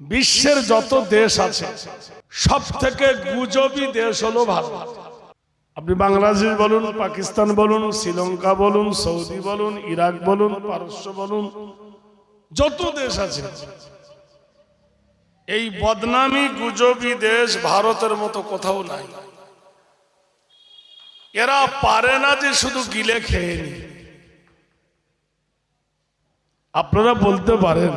বিশ্বের যত দেশ আছে সব থেকে গুজবী দেশ হলো ভারত। আপনি বাংলাদেশ বলুন, পাকিস্তান বলুন, শ্রীলঙ্কা বলুন, সৌদি বলুন, ইরাক বলুন, পারস্য বলুন, যত দেশ আছে এই বদনামী গুজবী দেশ ভারতের মতো কোথাও নাই। এরা পারে না যে শুধু গিলে খেয়ে নি। আপনারা বলতে পারেন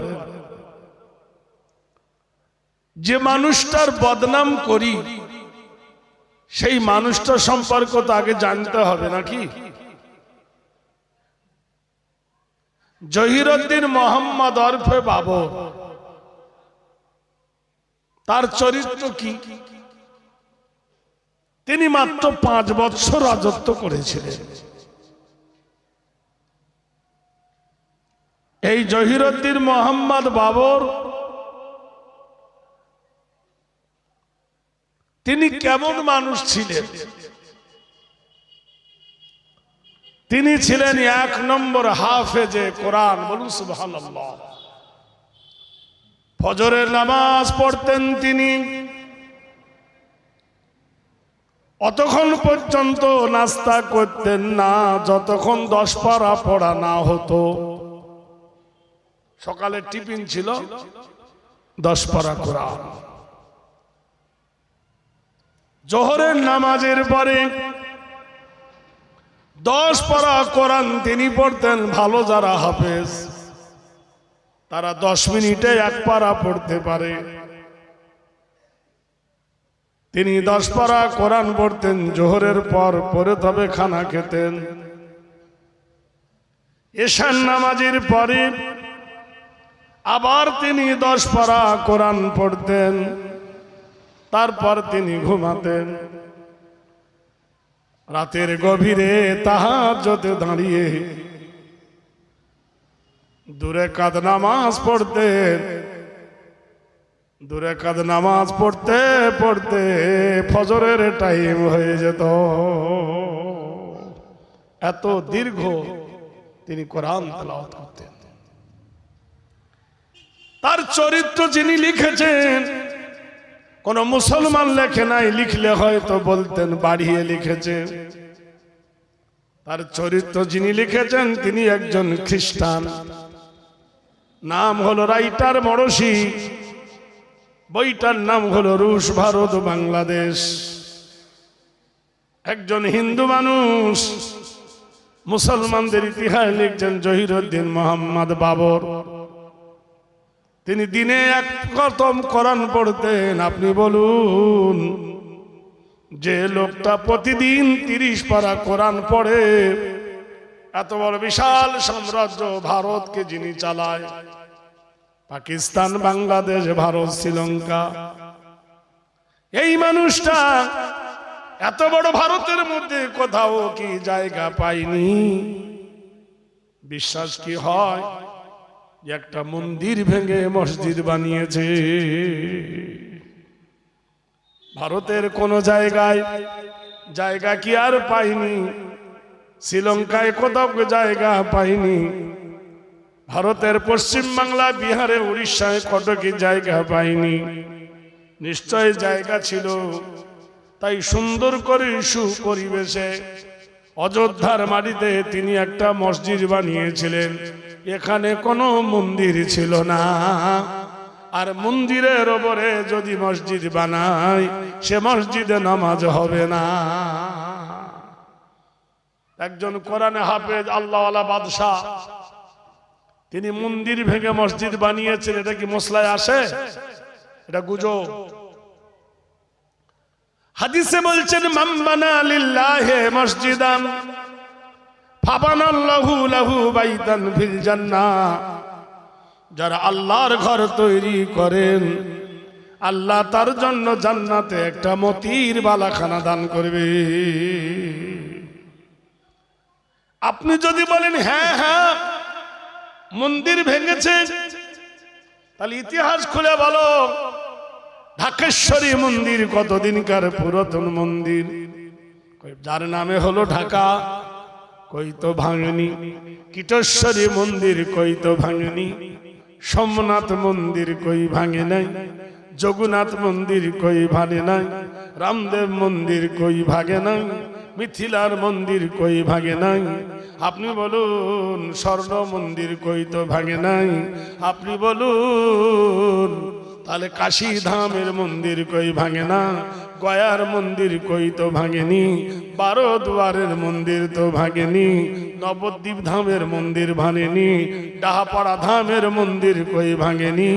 যে মানুষটার বদনাম করি সেই মানুষটা সম্পর্কে তো আগে জানতে হবে নাকি? জহিরুদ্দিন মোহাম্মদ ওরফে বাবর, তার চরিত্র কি? তিনি মাত্র 5 বছর রাজত্ব করেছিলেন। এই জহিরুদ্দিন মোহাম্মদ বাবর তিনি কেমন মানুষ ছিলেন? তিনি ছিলেন 1 নম্বর হাফেজে কোরআন। বলুন সুবহানাল্লাহ। ফজরের নামাজ পড়তেন তিনি, অতক্ষণ পর্যন্ত নাস্তা করতেন না যতক্ষণ 10 পারা পড়া না হতো। সকালে টিফিন ছিল 10 পারা কোরআন। জোহরের নামাজের পরে 10 পারা কোরআন তিনি পড়তেন। ভালো যারা হাফেজ তারা 10 মিনিটে 1 পারা পড়তে পারে। তিনি 10 পারা কোরআন পড়তেন। জোহরের পর পরে তবে খানা খেতেন। এশার নামাজের পরে আবার তিনি 10 পারা কোরআন পড়তেন। তারপর তিনি ঘুমাতেন। রাতের গভীরে তাহাজ্জুদে দাঁড়িয়ে 2 রাকাত নামাজ পড়তেন। 2 রাকাত নামাজ পড়তে পড়তে ফজরের টাইম হয়ে যেত। এত দীর্ঘ তিনি কোরআন তেলাওয়াত করতেন। তার চরিত্র যিনি লিখেছেন কোন মুসলমান লেখে নাই, লিখলে হয়তো বলতেন বাড়িয়ে লিখেছে। তার চরিত্র যিনি লিখেছেন তিনি একজন খ্রিস্টান। নাম হলো রাইটার মরসি। বইটার নাম হলো রুশ ভারত বাংলাদেশ। একজন হিন্দু মানুষ মুসলমানদের ইতিহাস লিখছেন জহিরুদ্দিন মোহাম্মদ বাবর। তিনি দিনে 1 খতম কোরআন পড়তেন। আপনি বলুন যে লোকটা প্রতিদিন 30 পারা কোরআন পড়ে, এত বড় বিশাল সাম্রাজ্য ভারতকে যিনি চালায়, পাকিস্তান, বাংলাদেশ, ভারত, শ্রীলঙ্কা, এই মানুষটা এত বড় ভারতের মধ্যে কোথাও কি জায়গা পায়নি? বিশ্বাস কি হয় যে একটা মন্দির ভেঙে মসজিদ বানিয়েছে? ভারতের কোন জায়গা কি আর পায়নি? শ্রীলঙ্কায় কোথাও জায়গা পায়নি। ভারতের পশ্চিম বাংলা, বিহারে, উড়িষ্যায় কতকি জায়গা পায়নি। নিশ্চয় জায়গা ছিল। তাই সুন্দর করে সুপরিবেশে অযোধ্যার মাটিতে তিনি একটা মসজিদ বানিয়েছিলেন। এখানে কোনো মন্দির ছিল না। আর মন্দিরের ওপরে যদি মসজিদ বানায় সে মসজিদে নামাজ হবে না। একজন কোরআনে হাফেজ আল্লাহওয়ালা বাদশাহ তিনি মন্দির ভেঙে মসজিদ বানিয়েছেন। এটা কি মসলায় আসে? এটা গুজব। হাদিসে বলছেন মান বানা লিল্লাহি মসজিদান ফাবানাল্লাহু লাহু বাইতান ফিল জান্নাহ। যারা আল্লাহর ঘর তৈরি করেন আল্লাহ তার জন্য জান্নাতে একটা মতির বালাখানা দান করবে। আপনি যদি বলেন হ্যাঁ হ্যাঁ মন্দির ভেঙেছে, তাহলে ইতিহাস খুলে বলো ঢাকেশ্বরী মন্দির কতদিনকার পুরাতন মন্দির, যার নামে হলো ঢাকা, কই তো ভাঙেনি। কীটেশ্বরী মন্দির কই তো ভাঙেনি। সোমনাথ মন্দির কই ভাঙে নাই, জগন্নাথ মন্দির কই ভাঙে নাই, রামদেব মন্দির কই ভাঙে নাই, মিথিলার মন্দির কই ভাঙে নাই। আপনি বলুন স্বর্ণ মন্দির কই তো ভাঙে নাই। আপনি বলুন তাহলে কাশী ধামের মন্দির কই ভাঙে না, গয়ার মন্দির কই তো ভাঙেনি, 12 দুয়ারের মন্দির তো ভাঙেনি, নবদ্বীপ ধামের মন্দির ভাঙেনি, ডাহাপাড়া ধামের মন্দির কই ভাঙেনি।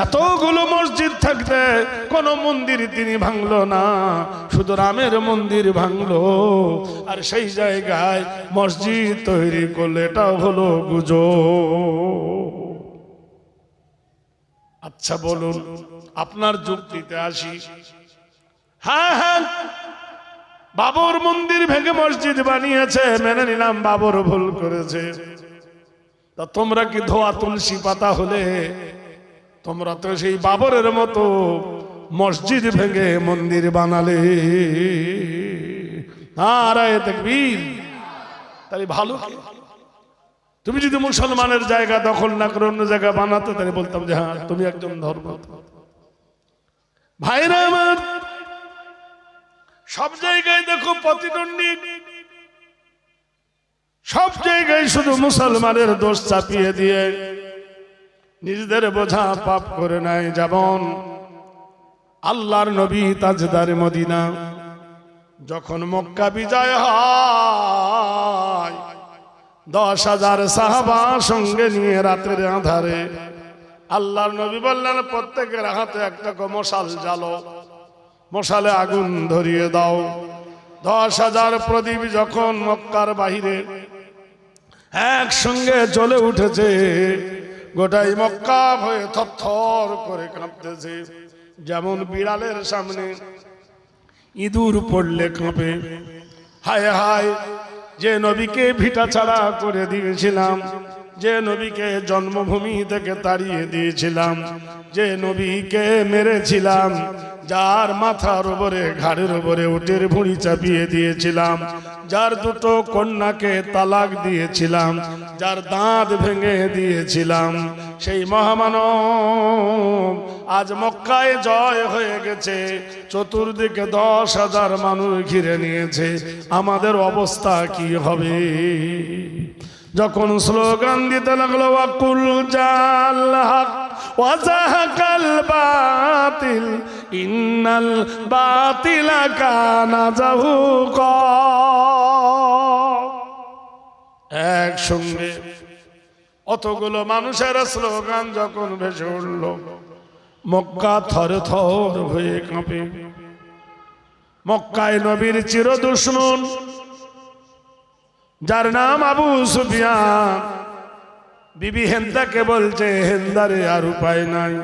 এতগুলো মসজিদ থাকতে কোন মন্দির তিনি ভাঙলো না, শুধু রামের মন্দির ভাঙলো। আর সেই জায়গায় মসজিদ তৈরি করলে এটা হলো গুজব। আচ্ছা বলুন, আপনার যুক্তিতে আসি। হ্যাঁ হ্যাঁ, বাবর মন্দির ভেঙে মসজিদ বানিয়েছে, মেনে নিলাম বাবর ভুল করেছে। তা তোমরা কি ধোয়া তুলসী পাতা হলে তোমরা তো সেই বাবরের মতো মসজিদ ভেঙে মন্দির বানালে। নারায়ে তাকবীর। তাই ভালো, তুমি যদি মুসলমানের জায়গা দখল না করে অন্য জায়গা বানাতে, তাহলে বলতাম যে হ্যাঁ তুমি একজন ধর্ম। ভাইরা আমার, সব জায়গায় দেখো প্রতিদ্বন্দ্বী, সব জায়গায় শুধু মুসলমানের দোষ চাপিয়ে দিয়ে নিজেদের বোঝা পাপ করে নেয়। যেমন আল্লাহর নবী তাজদার মদিনা যখন মক্কা বিজয় হয়, 10,000 সাহাবা সঙ্গে নিয়ে রাতের আঁধারে আল্লাহর নবী বললেন প্রত্যেকের হাতে একটা মশাল জ্বালো, মশালে আগুন ধরিয়ে দাও। 10,000 প্রদীপ যখন মক্কার বাহিরে একসঙ্গে জ্বলে উঠেছে, গোটাই মক্কা ভয়ে থরথর করে কাঁপতেছে। যেমন বিড়ালের সামনে ইঁদুর পড়লে কাঁপে। হায় হায়, যে নবীকে ভিটা ছাড়া করে দিয়েছিলাম, যে নবীকে জন্মভূমি থেকে তাড়িয়ে দিয়েছিলাম, যে নবীকে মেরেছিলাম, যার মাথার উপরে ঘাড়ের উপরে উটের ভুঁড়ি চাপিয়ে দিয়েছিলাম, যার 2 কন্যাকে তালাক দিয়েছিলাম, যার দাঁত ভেঙে দিয়েছিলাম, সেই মহামানব আজ মক্কায় জয় হয়ে গেছে। চতুর্দিকে 10,000 মানুষ ঘিরে নিয়েছে। আমাদের অবস্থা কি হবে? যখন স্লোগান দিতে লাগলো ওয়াকুল জাল হক ওয়া যাহাকাল বাতিল ইন্নাল বাতিলা কানা যাহুকা, একসঙ্গে অতগুলো মানুষের স্লোগান যখন ভেসে উঠল, মক্কা থরে থর হয়ে কাঁপে। মক্কায় নবীর চির দুশমন যার নাম আবু সুফিয়ান, বিবি হেন্দাকে বলছে, হেন্দারে আর উপায় নাই,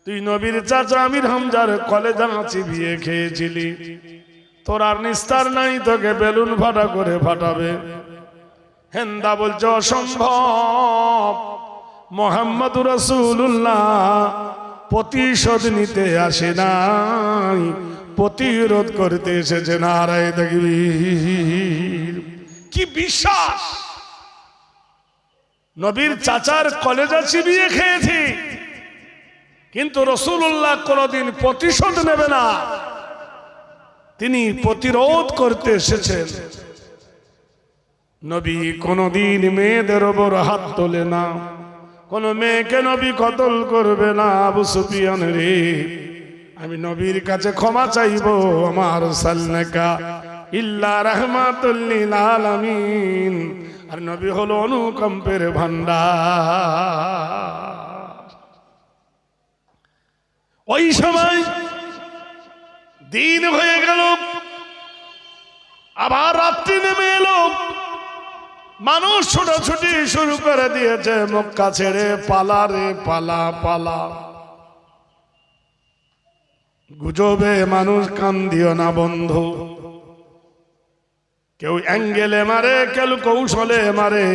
তুই নবীর চাচা আমির হামজার কলেজা চিবিয়ে খেয়েছিলি, তোর আর নিস্তার নাই, তোকে বেলুন ফাটা করে ফাটাবে। হেন্দা বলছে অসম্ভব, মুহাম্মদুর রাসূলুল্লাহ প্রতিশোধ নিতে আসে নাই, প্রতিরোধ করতে এসেছে। নারায়ে তাকবীর। কি বিশ্বাস! নবীর চাচার কলেজা চিবিয়ে খেয়েছি, কিন্তু রাসূলুল্লাহ কোনদিন প্রতিশোধ নেবে না, তিনি প্রতিরোধ করতে এসেছেন। নবী কোনদিন মেয়েদের ওপর হাত তোলে না, কোন মেয়েকে নবী কতল করবে না। আবু সুফিয়ান রে, আমি নবীর কাছে ক্ষমা চাইবো, আমার সাল্লাকা ইল্লা রাহমাতুল লিল আলামিন। আর নবী হলো অনুকম্পের ভান্ডার। ওই সময় দিন হয়ে গেল, আবার রাত্রি নেমে এলো, মানুষ ছোটাছুটি শুরু করে দিয়েছে, মক্কা ছেড়ে পালা রে পালা পালা। গুজবে মানুষ কান দিও না বন্ধু, কেউ অ্যাঙ্গেলে মারে, কেউ কৌশলে মারে।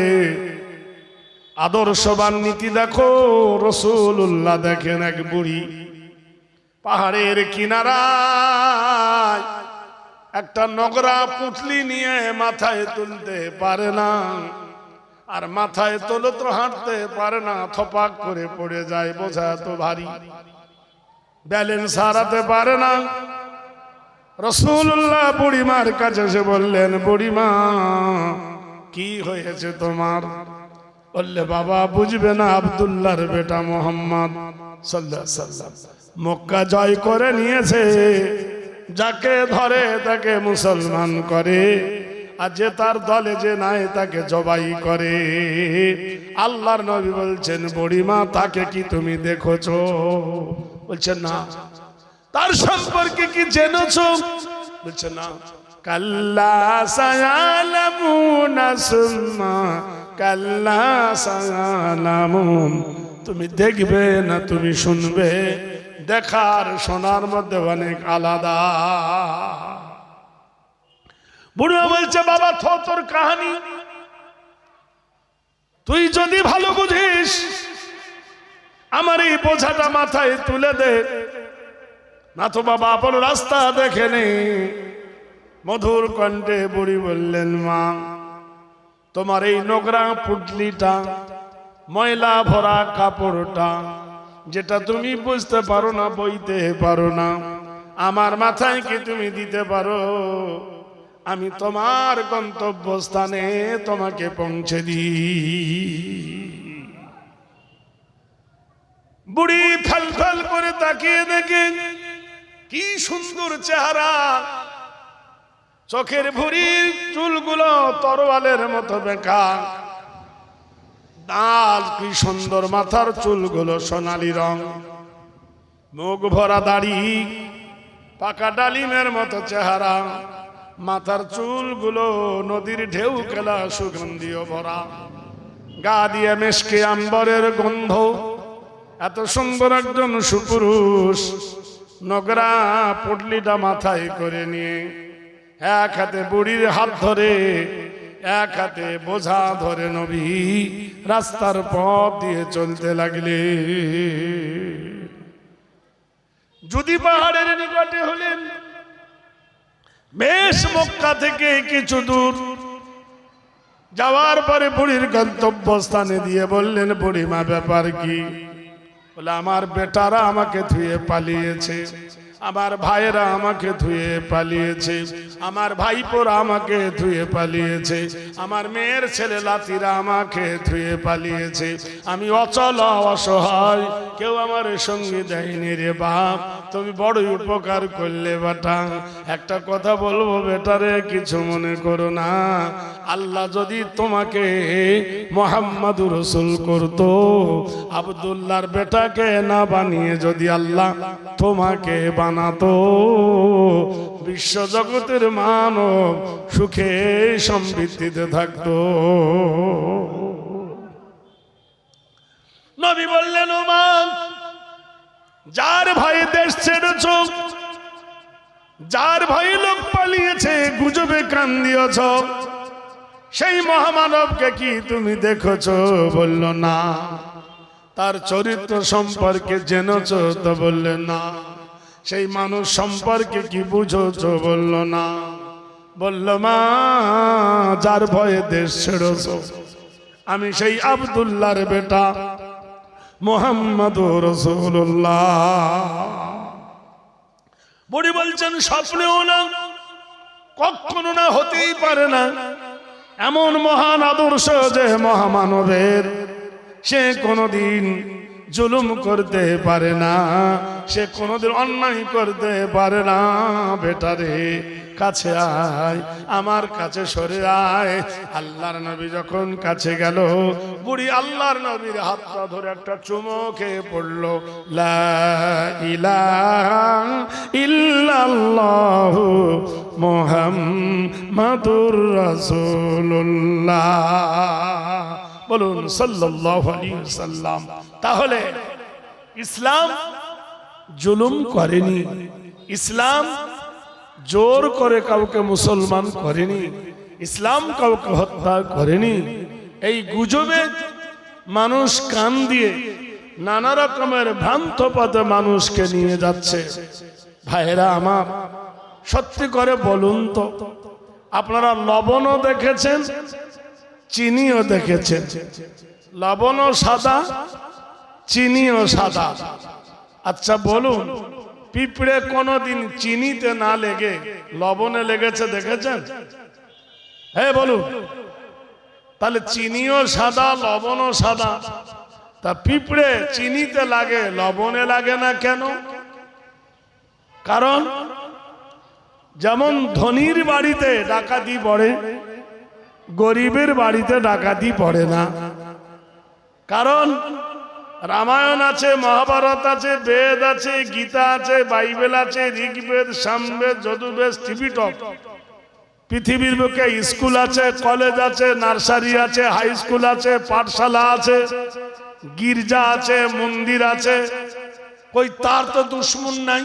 আদর্শবান নীতি দেখো, রাসূলুল্লাহ দেখেন এক বুড়ি পাহাড়ের কিনারায় একটা নোংরা পুঁটলি নিয়ে মাথায় তুলতে পারে না, আর মাথায় তোলো তো হাঁটতে পারে না, থপাক করে পড়ে যায়, বোঝা তো ভারী, ব্যালেন্স হারাতে পারে না। রাসূলুল্লাহ বুড়িমার কাছে এসে বললেন, বুড়িমা কি হয়েছে তোমার? বললে, বাবা বুঝবে না, আব্দুল্লাহর বেটা মোহাম্মদ সাল্লাল্লাহু আলাইহি ওয়াসাল্লাম মক্কা জয় করে নিয়েছে, যাকে ধরে তাকে মুসলমান করে, আর যে তার দলে যে নাই তাকে জবাই করে। আল্লাহর নবী বলছেন, বুড়িমা তাকে কি তুমি দেখেছো? বলছেন না। তার সম্পর্কে কি জেনেছো? বলছে না। কাল্লা সায়ালামুনা সুম্মা কাল্লা সায়ালামুন, তুমি দেখবে না তুমি শুনবে, দেখার শোনার মধ্যে অনেক আলাদা। বুড়ো বলছে, বাবা তোর কাহিনী তুই যদি ভালো বুঝিস, আমার এই বোঝাটা মাথায় তুলে দে না তো বাবা আপন রাস্তা দেখে নে। মধুর কণ্ঠে বুড়ি বললেন, মা তোমার এই নোংরা পুটলিটা, ময়লা ভরা কাপড়টা, যেটা তুমি বুঝতে পারো না, বইতে পারো না, আমার মাথায় কি তুমি দিতে পারো? আমি তোমার গন্তব্যস্থানে তোমাকে পৌঁছে দিই। বুড়ি ফেল ফেল করে তাকিয়ে দেখে কি সুন্দর চেহারা, চোখের ভুরি চুলগুলো তরোয়ালের মতো বেঁকা, ডাল কি সুন্দর, মাথার চুলগুলো সোনালী রং, মুখ ভরা দাড়ি, পাকা ডালিমের মতো চেহারা, মাথার চুলগুলো নদীর ঢেউ খেলা সুগন্ধিও ভরা, গা দিয়ে মেশকে আম্বরের গন্ধ। এত সুন্দর একজন সুপুরুষ নোংরা পুটলিটা মাথায় করে নিয়ে এক হাতে বুড়ির হাত ধরে, এক হাতে বোঝা ধরে নবী রাস্তার পথ দিয়ে চলতে লাগলে। যদি পাহাড়ের নিকটে হলেন, বেশ মক্কা থেকে কিছু দূর যাওয়ার পরে বুড়ির গন্তব্যস্থানে দিয়ে বললেন, বুড়িমা ব্যাপার কি? বলে, আমার বেটারা আমাকে ধুয়ে পালিয়েছে, আমার ভাইয়েরা আমাকে ধুয়ে পালিয়েছে, আমার ভাইপোরা আমাকে ধুয়ে পালিয়েছে, আমার মেয়ের ছেলে লাতিরা আমাকে ধুয়ে পালিয়েছে, আমি অচল অসহায়, কেউ আমার সঙ্গে দেয়নি রে বাপ, তুমি বড়ই উপকার করলে বেটা। একটা কথা বলবো বেটারে, কিছু মনে করো না, আল্লাহ যদি তোমাকে মুহাম্মাদুর রাসূল করতো, আব্দুল্লাহর বেটাকে না বানিয়ে যদি আল্লাহ তোমাকে বানাতো, বিশ্ব জগতের মানব সুখে সমৃদ্ধিতে থাকতো। নবী বললেন, ও মা, যার ভাই দেশ ছেড়েছ, যার ভাই লোক পালিয়েছে, গুজবে কান দিয়েছ, সেই মহামানবকে কি তুমি দেখেছ? বলল না। তার চরিত্র সম্পর্কে জেনেছ? তো বললেন না। সেই মানুষ সম্পর্কে কি বুঝেছ? বলল না। বলল, মা, যার ভয়ে দেশ ছেড়েছ, আমি সেই আব্দুল্লাহর বেটা মুহাম্মাদুর রাসূলুল্লাহ। বুড়ি বলছেন, স্বপ্নেও না, কখনো না, হতেই পারে না। এমন মহান আদর্শ যে মহামানবের, সে কোনদিন জুলুম করতে পারে না, সে কোনদিন অন্যায় করতে পারে না। বেটারে কাছে আয়, আমার কাছে সরে আয়। আল্লাহর নবী যখন কাছে গেল, বুড়ি আল্লাহর নবীর হাতটা ধরে একটা চুমো খেয়ে পড়ল। লা ইলাহা ইল্লাল্লাহু মুহাম্মাদুর রাসূলুল্লাহ। বলুন সাল্লাল্লাহু আলাইহি ওয়াসাল্লাম। তাহলে ইসলাম জুলুম করেনি, ইসলাম জোর করে কাউকে মুসলমান করেনি, ইসলাম কাউকে হত্যা করেনি। এই গুজবে মানুষ কান দিয়ে নানা রকমের ভ্রান্ত পথে মানুষকে নিয়ে যাচ্ছে। ভাইরা আমার, সত্যি করে বলুন তো, আপনারা লবণও দেখেছেন, চিনিও দেখেছেন, লবণও সাদা, চিনিও সাদা। আচ্ছা বলুন, পিঁপড়ে কোনোদিন চিনিতে না লেগে লবণে লেগেছে দেখেছেন? হ্যাঁ বলুন। তাহলে চিনিও সাদা, লবণও সাদা, তা পিঁপড়ে চিনিতে লাগে লবণে লাগে না কেন? কারণ যেমন ধনীর বাড়িতে ডাকাতি পড়ে, গরিবের বাড়িতে ডাকাতি পড়ে না। কারণ রামায়ণ আছে, মহাভারত আছে, বেদ আছে, গীতা আছে, বাইবেল আছে, ঋগ্বেদ, সামবেদ, যজুর্বেদ, ত্রিপিটক। পৃথিবীর বুকে স্কুল আছে, কলেজ আছে, নার্সারি আছে, হাই স্কুল আছে, পাঠশালা আছে, গির্জা আছে, মন্দির আছে। কই তার তো দুশ্মন নাই।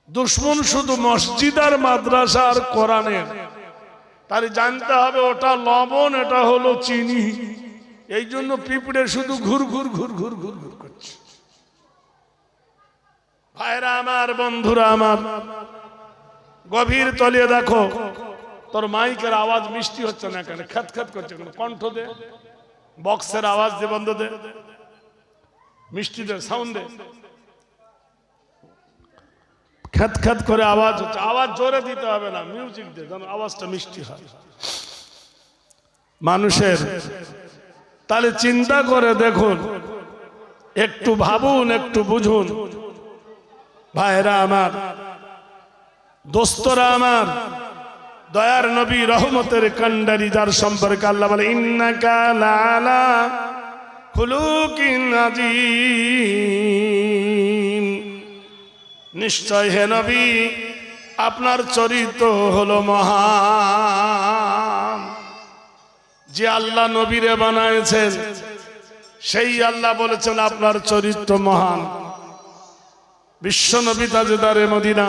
দুশ্মন শুধু মসজিদ আর মাদ্রাসা আর কোরআনের। তার জানতে হবে ওটা লবণ, এটা হলো চিনি। এই জন্য পিঁপড়ে শুধু ঘুর ঘুর ঘুর ঘুর ঘুর ঘুর করছে। ভাইরা আমার, বন্ধুরা আমার, গভীর তলিয়ে দেখো, তোর মাইকের আওয়াজ মিষ্টি হচ্ছে না কেন? খ্যাত খ্যাত করছে কেন? কণ্ঠ দে, বক্সের আওয়াজ দে, বন্ধ দে, মিষ্টি দে, সাউন্ড দে। খ্যাত খ্যাত করে আওয়াজ হচ্ছে। আওয়াজ জোরে দিতে হবে না, মিউজিক দে, যেন আওয়াজটা মিষ্টি হয় মানুষের। তাহলে চিন্তা করে দেখুন, একটু ভাবুন, একটু বুঝুন। ভাইরা আমার, দোস্তরা আমার, দয়ার নবী রহমতের কান্ডারি, যার সম্পর্কে আল্লাহ বলে ইন্নাকা লাআলা খুলুকিন আযীম, নিশ্চয় হে নবী আপনার চরিত্র হলো মহান। যে আল্লাহ নবীরে বানাইছেন সেই আল্লাহ বলেছেন আপনার চরিত্র মহান। বিশ্ব নবী তাজদারে মদিনা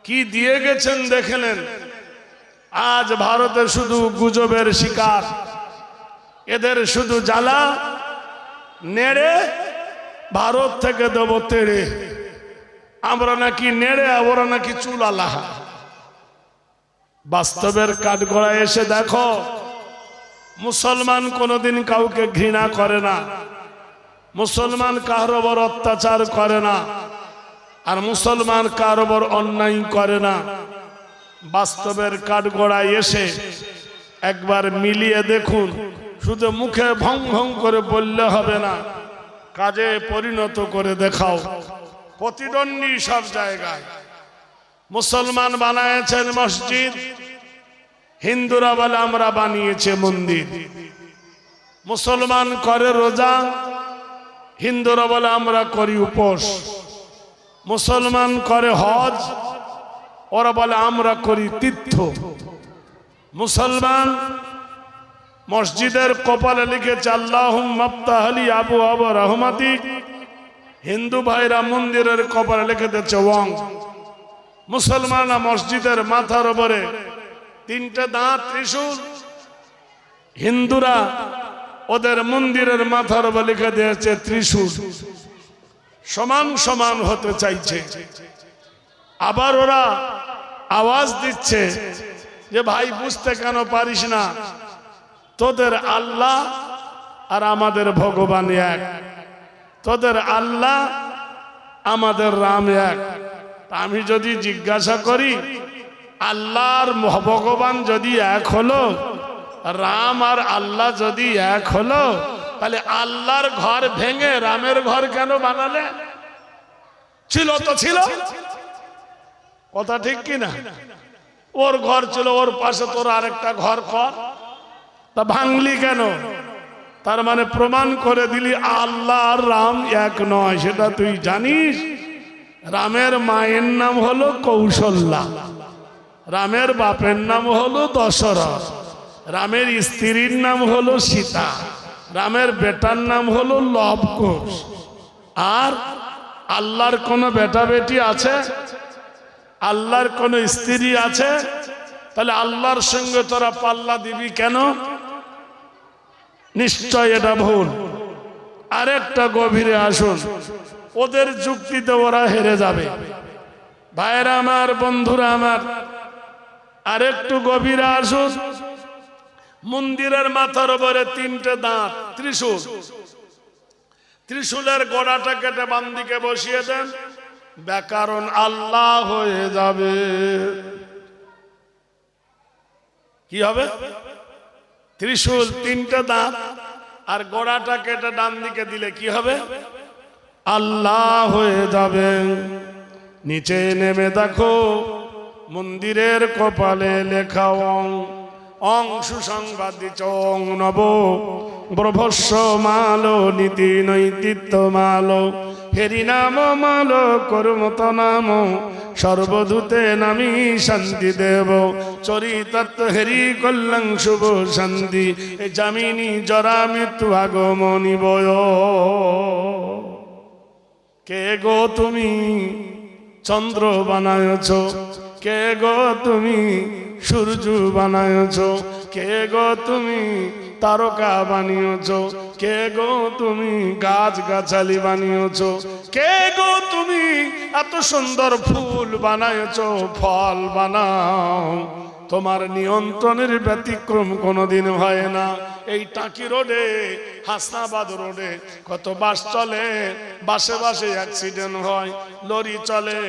কি দিয়ে গেছেন দেখলেন। আজ ভারতে শুধু গুজবের শিকার, এদের শুধু জ্বালা, নেড়ে ভারত থেকে দেব তেড়ে। আমরা নাকি নেড়ে, ওরা নাকি চুল আলাহা। বাস্তবের কাঠগড়ায় এসে দেখো, মুসলমান কোনোদিন কাউকে ঘৃণা করে না, মুসলমান কারোর ওপর অত্যাচার করে না, আর মুসলমান কারোর ওপর অন্যায় করে না। বাস্তবের কাঠগড়ায় এসে একবার মিলিয়ে দেখুন। শুধু মুখে ভং ভং করে বললে হবে না, কাজে পরিণত করে দেখাও। প্রতিদ্বন্দ্বী সব জায়গায়। মুসলমান বানায়েছেন মসজিদ, হিন্দুরা বলে আমরা বানিয়েছে মন্দির। মুসলমান করে রোজা, হিন্দুরা বলে আমরা করি উপোস। মুসলমান করে হজ, ওরা বলে আমরা করি তীর্থ। মুসলমান মসজিদের কপালে লিখেছে আল্লাহুম্মা আফতাহলি আবওয়াবা রাহমাতিক, হিন্দু ভাইরা মন্দিরের কপালে লিখে দিয়েছে ওয়াং। মুসলমানরা মসজিদের মাথার উপরে তিনটে দাঁত ত্রিশূল, হিন্দুরা ওদের মন্দিরের মাথার উপর লিখে দিয়েছে ত্রিশূল। সমান সমান হতে চাইছে। আবার ওরা আওয়াজ দিচ্ছে যে ভাই বুঝতে কেন পারিস না, তোদের আল্লাহ আর আমাদের ভগবান এক, তোদের আল্লাহ আমাদের রাম এক। আমি যদি জিজ্ঞাসা করি, আল্লাহর ভগবান যদি এক হলো, রাম আর আল্লাহ যদি এক হলো, তাহলে আল্লাহর ঘর ভেঙে রামের ঘর কেন বানালে? ছিল তো ছিল, কথা ঠিক কিনা? ওর ঘর ছিল, ওর পাশে তোর আরেকটা ঘর কর, তা ভাঙলি কেন? তার মানে প্রমাণ করে দিলি আল্লাহ আর রাম এক নয়। সেটা তুই জানিস? রামের মায়ের নাম হলো কৌশল্যা, রামের বাপের নাম হলো দশরথ, রামের স্ত্রীর নাম হলো সীতা, রামের বেটার নাম হলো লবকুশ। আর আল্লাহর কোনো বেটা বেটি আছে? আল্লাহর কোনো স্ত্রী আছে? তাহলে আল্লাহর সঙ্গে তোরা পাল্লা দিবি কেন? নিশ্চয় এটা ভুল। আরেকটা গভীরে আসুন, ওদের যুক্তিতে ওরা হেরে যাবে। ভাইরা আমার, বন্ধুরা আমার, আরেকটু গভীরে আসুন। মন্দিরের মাথার উপরে 3টে দাঁত, ত্রিশূল, ত্রিশূলের গোড়াটা কেটে বাম দিকে বসিয়ে দেন, ব্যাকরণ আল্লাহ হয়ে যাবে। কি হবে? ত্রিশূল, 3টে দাঁত আর গোড়াটা কেটে ডান দিকে দিলে কি হবে? আল্লাহ হয়ে যাবে। নিচে নেমে দেখো মন্দিরের কপালে লেখা অং সুসংবাদী চং নব ব্রভস্য মালো নীতি নৈতিত্য মালো হেরি নাম মালো কর্মত নাম সর্বদূতে নামি শান্তি দেব চরিতত্ব হেরি কল্যাণ শুভ শান্তি এ জামিনী জরা মৃত্যু আগমনী বয়। কে গো তুমি চন্দ্র বানায়ছ, কে গো তুমি সূর্য বানায়ছ, কে গো তুমি তারকা বানিয়েছ, কে গো তুমি গাছ গাছালি বানিয়েছ, কে গো তুমি এত সুন্দর ফুল বানায়ছ, ফল বানাও, তোমার নিয়ন্ত্রণের ব্যতিক্রম কোনোদিন হয় না। এই টাকি রোডে, হাসনাবাদ রোডে কত বাস চলে, বাসে বাসে অ্যাক্সিডেন্ট হয়, লরি চলে,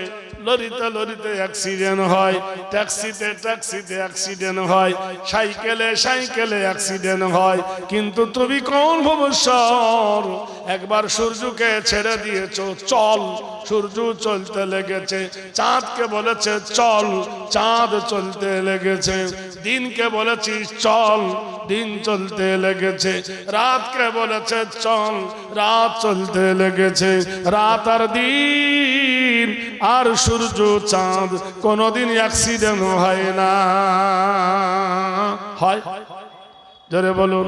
লরিতে লরিতে অ্যাক্সিডেন্ট হয়, ট্যাক্সিতে ট্যাক্সিতে অ্যাক্সিডেন্ট হয়, সাইকেলে সাইকেলে অ্যাক্সিডেন্ট হয়। কিন্তু তুমি কোন ভবিষ্যৎ একবার সূর্যকে ছেড়ে দিয়েছো, চল, সূর্য চলতে লেগেছে, চাঁদকে বলেছে চল, চাঁদ চলতে লেগেছে, দিনকে বলেছিস চল, দিন চলতে লেগেছে, রাতকে বলেছে চল, রাত চলতে লেগেছে। রাত আর দিন আর সূর্য চাঁদ কোনোদিন অ্যাক্সিডেন্ট হয় না। হয়? জোরে বলুন,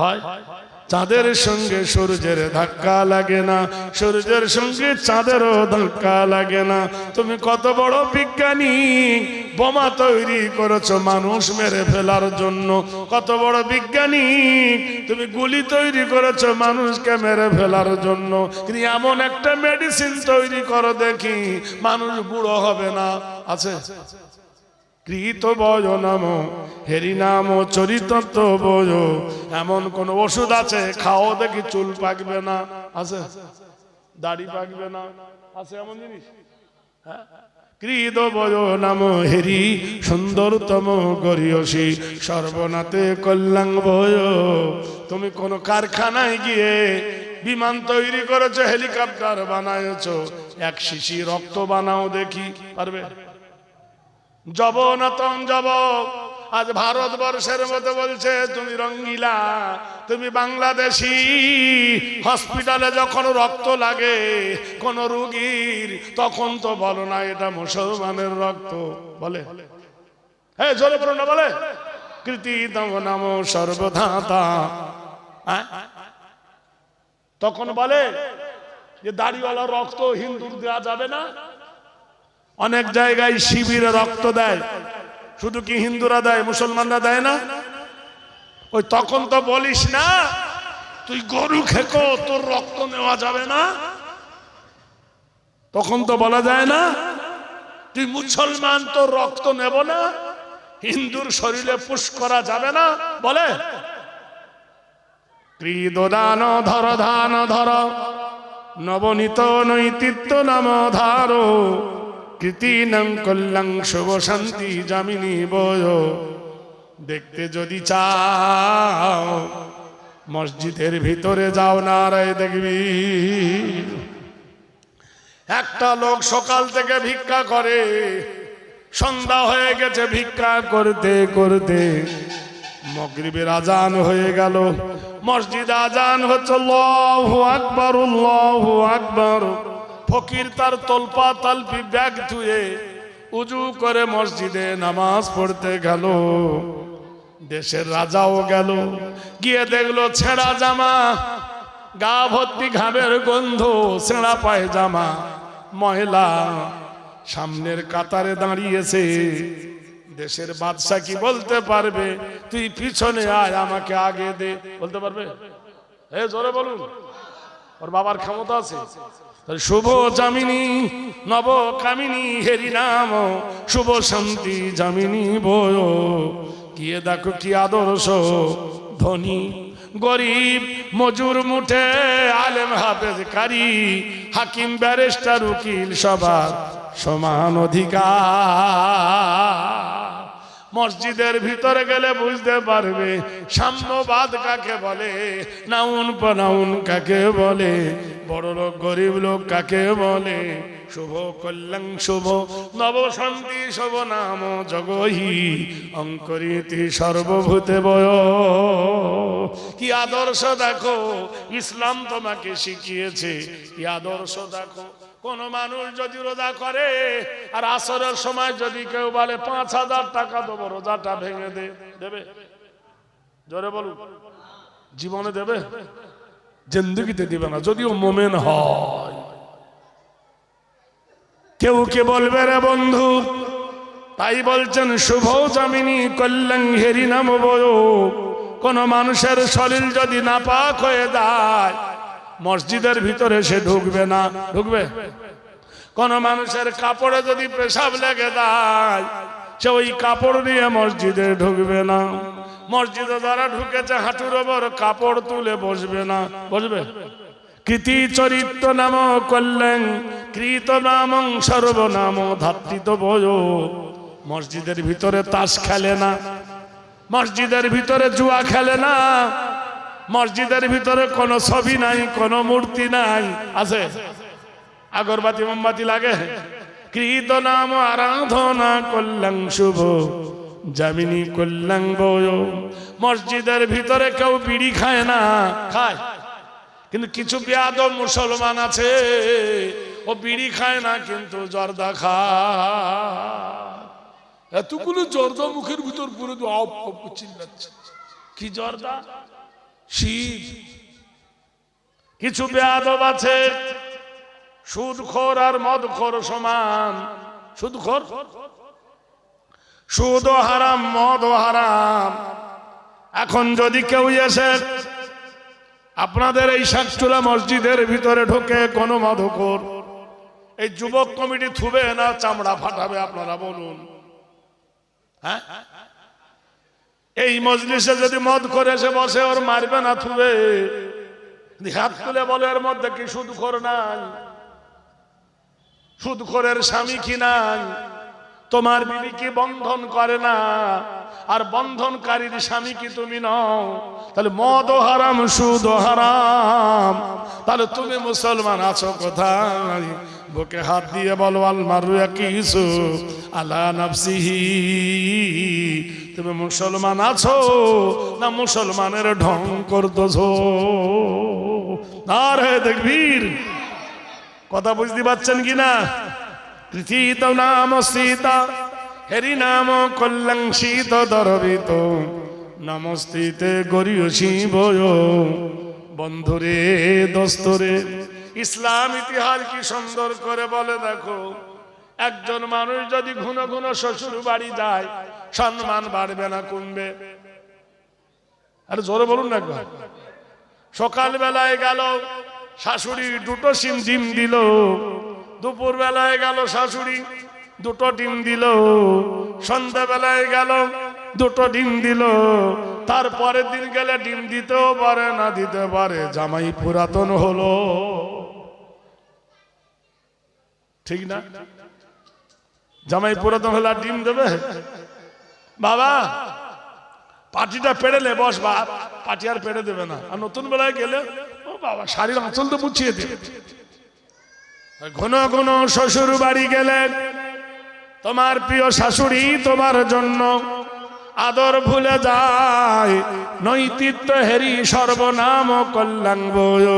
হয়? চাঁদের সঙ্গে সূর্যের ধাক্কা লাগে না, সূর্যের সঙ্গে চাঁদেরও ধাক্কা লাগে না। তুমি কত বড় বিজ্ঞানী, বোমা তৈরি করেছো মানুষ মেরে ফেলার জন্য। কত বড় বিজ্ঞানী, তুমি গুলি তৈরি করেছো মানুষকে মেরে ফেলার জন্য। কিন্তু এমন একটা মেডিসিন তৈরি করো দেখি মানুষ বুড়ো হবে না। আছে? কৃত বয় নাম হেরি নাম চরিতত্ব বয়, এমন কোন ওষুধ আছে খাও দেখি চুল পাকবে না? আছে? দাড়ি পাকবে না? আছে এমন জিনিস? কৃত বয় নাম হেরি সুন্দরতম গরিয়সী সর্বনাথে কল্যাণ ভয়। তুমি কোন কারখানায় গিয়ে বিমান তৈরি করেছো, হেলিকপ্টার বানায়ছো, এক শিশি রক্ত বানাও দেখি, পারবে? যবনতম যবক আজ ভারতবর্ষের মতো বলছে তুমি রঙ্গিলা, তুমি বাংলাদেশি। হসপিটালে যখন রক্ত লাগে কোন রোগীর, তখন তো বলো না এটা মুসলমানের রক্ত, বলে? হ্যাঁ, জোরে বলো না, বলে? কৃতি তম নাম সর্বধাতা, তখন বলে যে দাড়িওয়ালা রক্ত হিন্দুর দেওয়া যাবে না। অনেক জায়গায় শিবিরে রক্ত দেয়, শুধু কি হিন্দুরা দেয়, মুসলমানরা দেয় না? ওই তখন তো বলিস না তুই গরু খেকো, তোর রক্ত নেওয়া যাবে না। তখন তো বলা যায় না তুই মুসলমান, তোর রক্ত নেব না, হিন্দুর শরীরে পুশ করা যাবে না, বলে? ত্রিদান ধর ধান ধর নবনীত নৈতিত্য নাম ধারো কৃতিনাং কল্যাণ শুভ শান্তি জামিনী বয়। দেখতে যদি চাও মসজিদের ভিতরে যাও, নারায় দেখবি একটা লোক সকাল থেকে ভিক্ষা করে, সন্ধ্যা হয়ে গেছে, ভিক্ষা করতে করতে মাগরিবের আজান হয়ে গেল, মসজিদে আজান হচ্ছে আল্লাহু আকবার আল্লাহু আকবার। ফকির তার তলপা তালপি ব্যাগ ধুয়ে উজু করে মসজিদে নামাজ পড়তে গেল। দেশের রাজাও গেল, গিয়ে দেখলো ছেঁড়া জামা, গা ভর্তি ঘামের গন্ধ, ছেঁড়া পায়জামা, মহিলা সামনের কাতারে দাঁড়িয়েছে। দেশের বাদশা কি বলতে পারবে তুই পিছনে আয় আমাকে আগে দে? বলতে পারবে? এ জোরে বলুন, ওর বাবার ক্ষমতা আছে। শুভ জামিনী নব কামিনী হেরি নাম শুভ শান্তি জামিনী বয়। গিয়ে দেখো কি আদর্শ, ধনী গরিব মজুর মুঠে, আলেম হাফেজ কারি, হাকিম ব্যারিস্টার উকিল সবার সমান অধিকার। মসজিদের ভিতরে গেলে বুঝতে পারবে সাম্যবাদ কাকে বলে, নাউন প্রনাউন কাকে বলে, বড় লোক গরিব লোক কাকে বলে, শুভ কল্যাণ শুভ নব শান্তি শুভ নাম জগহি অঙ্করিতি সর্বভূতে বয়। কি আদর্শ দেখো, ইসলাম তোমাকে শিখিয়েছে, কি আদর্শ দেখো। কোন মানুষ যদি রোজা করে আর আসরের সময় যদি কেউ বলে 5,000 টাকা দেবো, রোজাটা ভেঙে দেবে? জোরে বলুন, জীবনে দেবে? জিন্দেগিতে দিবে না, যদিও মোমেন হয়। কেউ কে বলবে রে বন্ধু, তাই বলছেন শুভ জামিনী কল্যাণ হেরি নাম বয়। কোন মানুষের শরীর যদি নাপাক হয়ে যায়, মসজিদের ভিতরে সে ঢুকবে না। ঢুকবে? কোন মানুষের কাপড়ে যদি পেশাব লেগে যায়, সে ওই কাপড় নিয়ে মসজিদে ঢুকবে না। মসজিদে যারা ঢুকেছে হাঁটুর ওপর কাপড় তুলে বসবে না। বসবে? কৃতি চরিত্র নাম কল্যাণ কৃত নাম সর্বনাম ধাত্রিত বয়। মসজিদের ভিতরে তাস খেলে না, মসজিদের ভিতরে জুয়া খেলে না, মসজিদের ভিতরে কোনো ছবি নাই, কোনো মূর্তি নাই। আছে? আগরবাতি মোমবাতি লাগে? কৃত নাম আরাধনা কল্যাণ শুভ জামিনী কল্যাণ বয়। মসজিদের ভিতরে কেউ বিড়ি খায় না, খায়? কিন্তু কিছু বেয়াদব মুসলমান আছে, ও বিড়ি খায় না কিন্তু জর্দা খায়। এতগুলো জর্দা মুখের ভিতর পুরো চিল্লাচ্ছে, কি জর্দা? শীত। কিছু বেয়াদব আছে, সুদখোর আর মদখোর সমান। সুদখোর, সুদও হারাম মদও হারাম। এখন যদি কেউ এসে আপনাদের এই শাকচুলা মসজিদের ভিতরে ঢোকে কোনো মদখোর, এই যুবক কমিটি থুবে না চামড়া ফাটাবে? আপনারা বলুন। হ্যাঁ, এই মজলিসে যদি মদ করে এসে বসে, ওর মারবে না থুবে? হাত তুলে বলে এর মধ্যে কি সুদখোর নাই? সুদখোরের স্বামী কি নাই? তোমার বিবি কি বন্ধন করে না? আর বন্ধনকারীর স্বামী কি তুমি নও? তাহলে মদও হারাম সুদও হারাম। তাহলে তুমি মুসলমান আছো কোথায়? বুকে হাত দিয়ে বলো আল মারু ইয়াকিসু আলা নাফসিহি। তুমি মুসলমান আছো না মুসলমানের ঢং করতেছো? আরে দেখবীর, কথা বুঝতে পারছেন কিনা? কৃতিত নাম সীতা হেরি নাম কল্যাণ শীত দরবিত নমস্তিতে গরিয়সী বয়। বন্ধুরে দোস্তরে, ইসলাম ইতিহাস কি সুন্দর করে বলে দেখো। একজন মানুষ যদি ঘন ঘন শ্বশুর বাড়ি যায়, সম্মান বাড়বে না কমবে? আরে জোরে বলুন না একবার। সকাল বেলায় গেল শাশুড়ি দুটো ডিম দিল, দুপুর বেলায় গেল শাশুড়ি দুটো ডিম দিল, সন্ধ্যা বেলায় গেল দুটো ডিম দিল, তারপরের দিন গেলে ডিম দিতেও পারে না দিতে পারে, জামাই পুরাতন হলো। ঠিক না? জামাই পুরাতন হলে আর ডিম দেবে? বাবা পাটিটা পেড়েলে বস, বা পাটি আর পেড়ে দেবে না। আর নতুন বেলায় গেলে ও বাবা শাড়ির আঁচল তো মুছিয়ে দেবে। ঘন ঘন শ্বশুর বাড়ি গেলে তোমার প্রিয় শাশুড়ি তোমার জন্য আদর ভুলে যায়, নৈতিত্য হেরি সর্বনাম কল্যাণ বয়।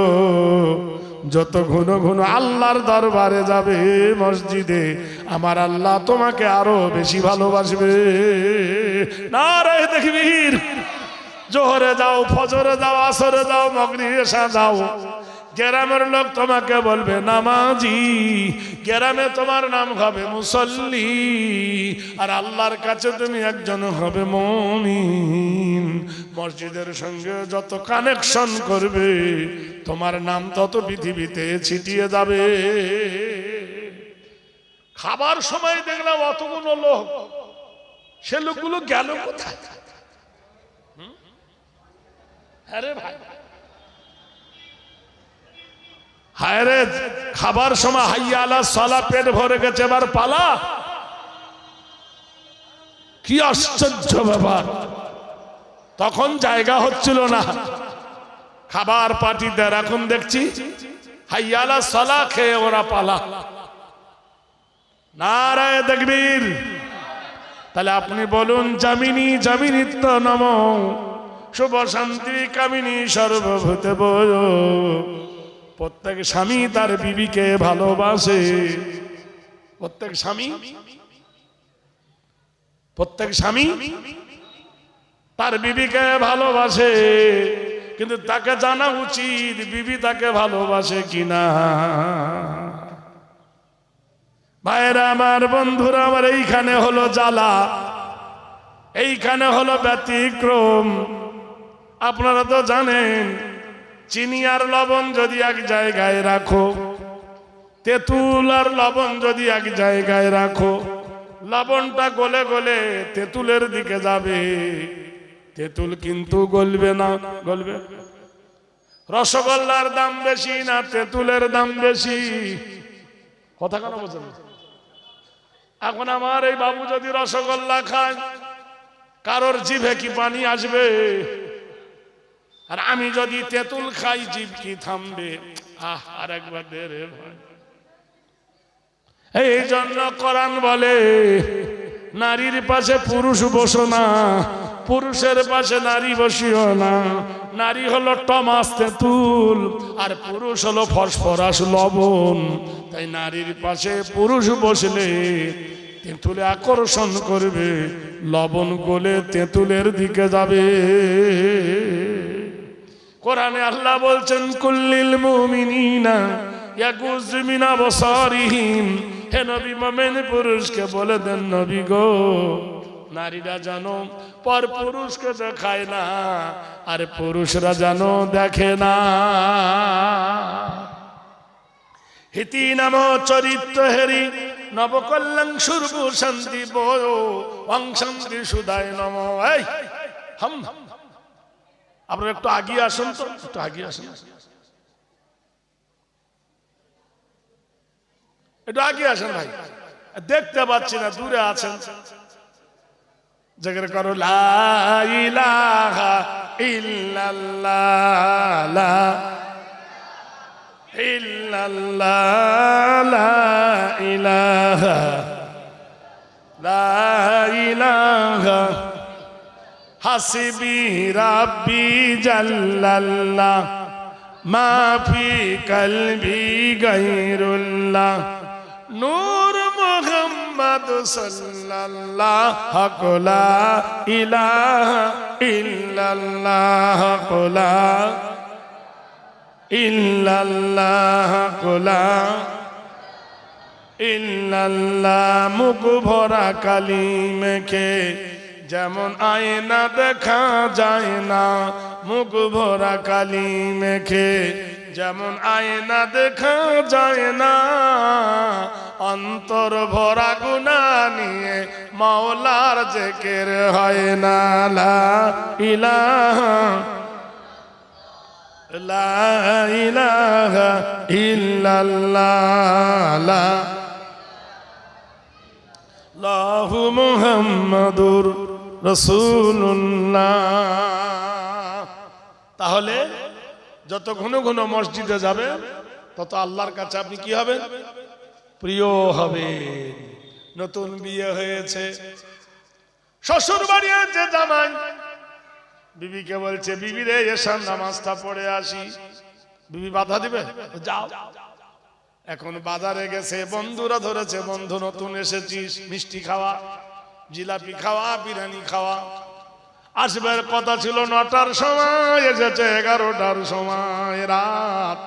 যত ঘন ঘন আল্লাহর দরবারে যাবে মসজিদে, আমার আল্লাহ তোমাকে আরো বেশি ভালোবাসবে। নারে তাকবীর। জোহরে যাও, ফজরে যাও, আসরে যাও, মাগরিবে এশা যাও, গ্রামের লোক তোমাকে বলবে নামাজি, গ্রামে তোমার নাম হবে মুসল্লি, আর আল্লাহর কাছে তুমি একজন হবে মুমিন। মসজিদের সঙ্গে যত কানেকশন করবে, তোমার নাম তত পৃথিবীতে ছিটিয়ে যাবে। খাবার সময় দেখলাম অতগুলো লোক, সে লোকগুলো গেল কোথায়? আরে ভাই হায় রে, খাবার সময় হাইয়া আলা সালা, পেট ভরে গেছে, এবার পালা। কি আশ্চর্য ব্যাপার, তখন জায়গা হচ্ছিল না খাবার পার্টিতে, এখন দেখছি হাইয়া আলা সালা খেয়ে ওরা পালা। নারায়ে তাকবীর। তাহলে আপনি বলুন, জামিনী জামিনীত্ব নম, শুভ শান্তি কামিনী সর্বভূতে বয়। প্রত্যেক স্বামী তার বিবিকে ভালোবাসে, প্রত্যেক স্বামী তার বিবিকে ভালোবাসে, কিন্তু তাকে জানা উচিত বিবি তাকে ভালোবাসে কিনা। ভাইরা আমার, বন্ধুরা আমার, এইখানে হলো জ্বালা, এইখানে হলো ব্যতিক্রম। আপনারা তো জানেন, চিনি আর লবণ যদি এক জায়গায় রাখো, তেঁতুল আর লবণ যদি এক জায়গায় রাখো, লবণটা গলে গলে তেঁতুলের দিকে যাবে, তেঁতুল কিন্তু গলবে না। গলবে? রসগোল্লার দাম বেশি না তেঁতুলের দাম বেশি? কথা কেন বোঝেন? এখন আমার এই বাবু যদি রসগোল্লা খায়, কারোর জিভে কি পানি আসবে? আর আমি যদি তেঁতুল খাই, জিভ কি থামবে? আর একবার দে রে ভাই। এই জন্য কোরআন বলে, নারীর পাশে পুরুষ বসো না, পুরুষের পাশে নারী বসিও না। নারী হলো টমাস তেঁতুল, আর পুরুষ হলো ফসফরাস লবণ। তাই নারীর পাশে পুরুষ বসলে তেঁতুলে আকর্ষণ করবে, লবণ গলে তেঁতুলের দিকে যাবে। কোরআনে আল্লাহ বলছেন, কুল্লিল মুমিনিনা ইয়াগুযু মিন আবসারিহিম। হে নবী, মুমিন পুরুষকে বলে দেন, নবী গো, নারীরা জানো পর পুরুষকে দেখায় না, আর পুরুষরা জানো দেখে না। হিতি নাম চরিত্র হেরি, নবকল্যাণ সুরভু শান্তি বয়, অং শান্তি সুদায় নম। এই হাম, আপনারা একটু আগিয়ে আসুন তো, একটু আগিয়ে আসুন, একটু আগিয়ে আসেন ভাই, দেখতে পাচ্ছি না, দূরে আছেন। জিকির করো, লা ইলাহা ইল্লাল্লাহ, লা ইল্লাল্লাহ, লা ইলাহা, লা ইলাহা হাসবি রাব্বি জাল্লাল্লাহ, মা ফি কলবি গায়রুল্লাহ, নূর মুহাম্মদ সাল্লাল্লাহু লা ইলাহা ইল্লাল্লাহ, লা ইল্লাল্লাহ, লা ইল্লাল্লাহ। মুখ ভরা কালি মেখে যেমন আয়না দেখা যায় না, মুখ ভরা কালি মেখে যেমন আয়না দেখা যায় না, অন্তর ভরা গুনাহ নিয়ে মাওলার জিকির হয় না। লা ইলাহা, লা ইলাহা ইল্লাল্লাহ, লাহু মুহাম্মাদুর রাসূলুল্লাহ। তাহলে যত ঘন ঘন মসজিদে যাবে, তত আল্লাহর কাছে আপনি কি হবেন? প্রিয় হবেন। নতুন বিয়ে হয়েছে, শ্বশুর বাড়ি আছে জামাই, বিবিকে বলছে, বিবি রে এসার নামাজটা পড়ে আসি। বিবি বাধা দিবে? যাও। এখন বাজারে গেছে, বন্ধুরা ধরেছে, বন্ধু নতুন এসেছিস, মিষ্টি খাওয়া, জিলাপি খাওয়া, বিরিয়ানি খাওয়া। আসবার কথা ছিল 9টার সময়, এসেছে 11টার সময় রাত।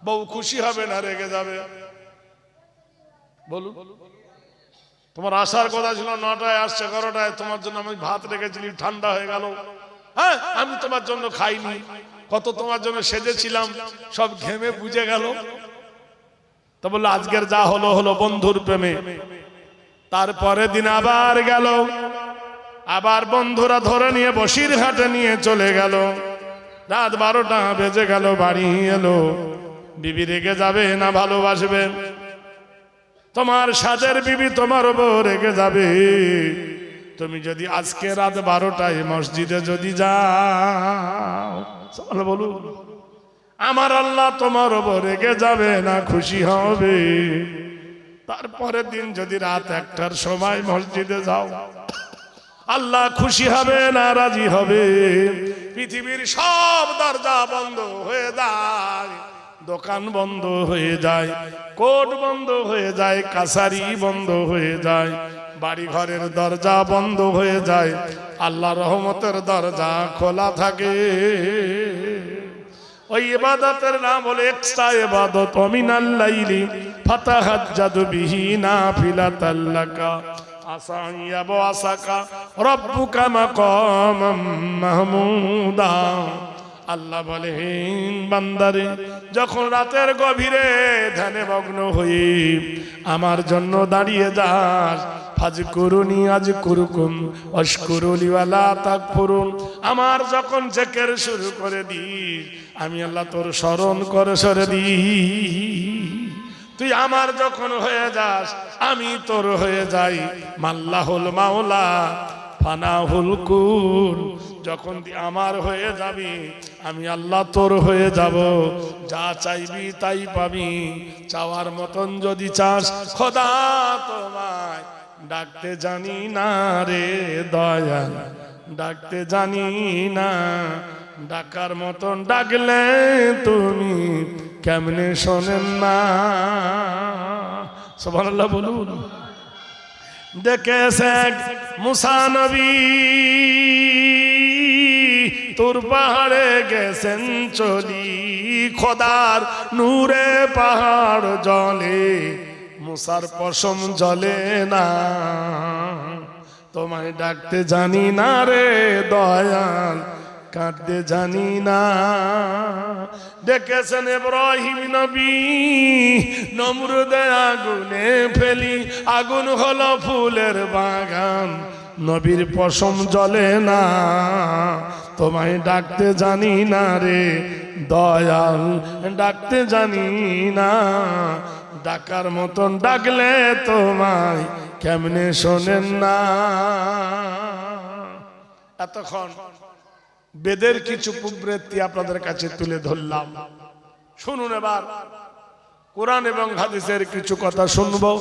বউ খুশি হবে না রেগে যাবে? বলুন, তোমার আসার কথা ছিল 9টায়, আসছে 11টায়। তোমার জন্য আমি ভাত রেখেছিলি, ঠান্ডা হয়ে গেল। হ্যাঁ, আমি তোমার জন্য খাইনি, কত তোমার জন্য সেজেছিলাম, সব ঘেমে বুঝে গেল। তো বললো, আজকের যা হলো হলো, বন্ধুর প্রেমে। তারপরে দিন আবার গেল, আবার বন্ধুরা ধরে নিয়ে বসিরহাটে নিয়ে চলে গেল। রাত 12টা বেজে গেল, বাড়ি এলো। বিবি রেগে যাবে না ভালোবাসবে? তোমার সাজের বিবি তোমার উপর রেগে যাবে। তুমি যদি আজকে রাত 12টায় মসজিদে যদি যাও, বলুন, আমার আল্লাহ তোমার উপর রেগে যাবে না খুশি হবে? তারপরের দিন যদি রাত 1টার সময় মসজিদে যাও, আল্লাহ খুশি হবে না রাজি হবে? পৃথিবীর সব দরজা বন্ধ হয়ে যায়, দোকান বন্ধ হয়ে যায়, কোর্ট বন্ধ হয়ে যায়, কাছারি বন্ধ হয়ে যায়, বাড়ি ঘরের দরজা বন্ধ হয়ে যায়, আল্লাহ রহমতের দরজা খোলা থাকে। ওই ইবাদতের নাম হলো এক্সট্রা ইবাদত। মিনাল লাইলি ফাতাহাজ্জাদু বিহি নাফিলাতাল লাকা আসা ইয়াবআসাকা রাব্বুকা মাকামাম মাহমুদা। আল্লাহ বলেন, বান্দারে যখন রাতের গভীরে ধ্যানে মগ্ন হয়ে আমার জন্য দাঁড়িয়ে যাস, ফাজকুরুনি আযকুরুকুম ওয়াশকুরুলি ওয়ালা তাকফুরুন, আমার যখন জিকির শুরু করে দিস, আমি আল্লাহ তোর স্মরণ করে সরে দিই। তুই আমার যখন হয়ে যাস, আমি তোর হয়ে যাই। মাল্লাহুল মাওলা ফানাহুল কুল, যখন আমার হয়ে যাবি, আমি আল্লাহ তোর হয়ে যাব। যা চাইবি তাই পাবি। চাওয়ার মতন যদি চাস, খোদা তোমায় ডাকতে জানি না রে দয়াল, ডাকতে জানি না। ডাকার মতন ডাকলে তুমি কেমনে শোনেন না? সুবহানাল্লাহ বলুন। দেখেছে মুসা নবী তোর পাহাড়ে গেছেন চলি, খোদার নূরে পাহাড় জলে, মুসার পশম জলে না। তোমায় ডাকতে জানি না রে দয়াল, কাঁদতে জানি না। দেখেছেন ইব্রাহিম নবী নমরুদে আগুনে ফেলি, আগুন হলো ফুলের বাগান, নবীর পশম জ্বলে না। তোমায় ডাকতে জানি না রে দয়াল, ডাকতে জানি না। ডাকার মতন ডাকলে তোমায় কেমনে শোনেন না? এতক্ষণ বেদের কিছু কুবৃত্তি আপনাদের কাছে তুলে ধরলাম। শুনুন, এবার কোরআন এবং হাদিসের কিছু কথা শুনবো,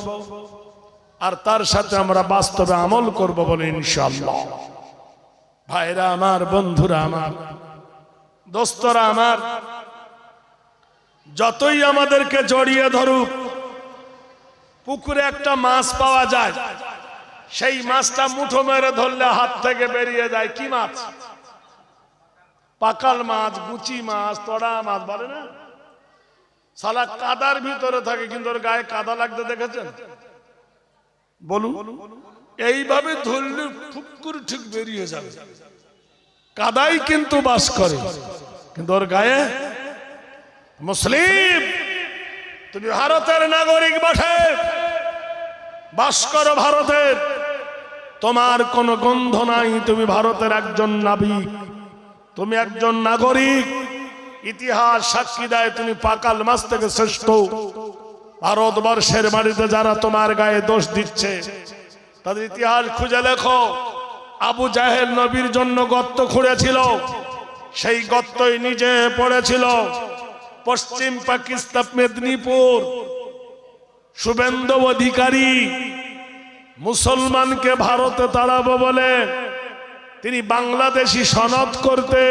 আর তার সাথে আমরা বাস্তবে আমল করব বলে ইনশাআল্লাহ। ভাইরা আমার, বন্ধুরা আমার, দোস্তরা আমার, যতই আমাদেরকে জড়িয়ে ধরুক, পুকুরে একটা মাছ পাওয়া যায়, সেই মাছটা মুঠো মেরে ধরলে হাত থেকে বেরিয়ে যায়। কি মাছ? পাকাল মাছ, গুচি মাছ, তড়া মাছ বলে না? সালা কাদার ভিতরে থাকে, কিন্তু ওর গায়ে কাদা লাগতে দেখেছেন? বলুন, এইভাবে ধরলে ফুকুর ঠিক বেরিয়ে যাবে। কাদাই কিন্তু বাস করে, কিন্তু ওর গায়ে। মুসলিম, তুমি ভারতের নাগরিক বটে, বাস করো ভারতের, তোমার কোনো গন্ধ নাই, তুমি ভারতের একজন নাবিক, তুমি একজন নাগরিক। ইতিহাস সাক্ষী দেয় তুমি পাকাল মাছ থেকে শ্রেষ্ঠ। ভারতবর্ষের বাড়িতে যারা তোমার গায়ে দোষ দিচ্ছে, তাদের ইতিহাস খুঁজে লেখো। আবু জাহেল নবীর জন্য গর্ত খুঁড়েছিল, সেই গর্তই নিজে পড়েছিল। পশ্চিম পাকিস্তান মেদিনীপুর শুভেন্দু অধিকারী মুসলমানকে ভারতে তাড়াবো বলে তিনি বাংলাদেশি সনদ করতে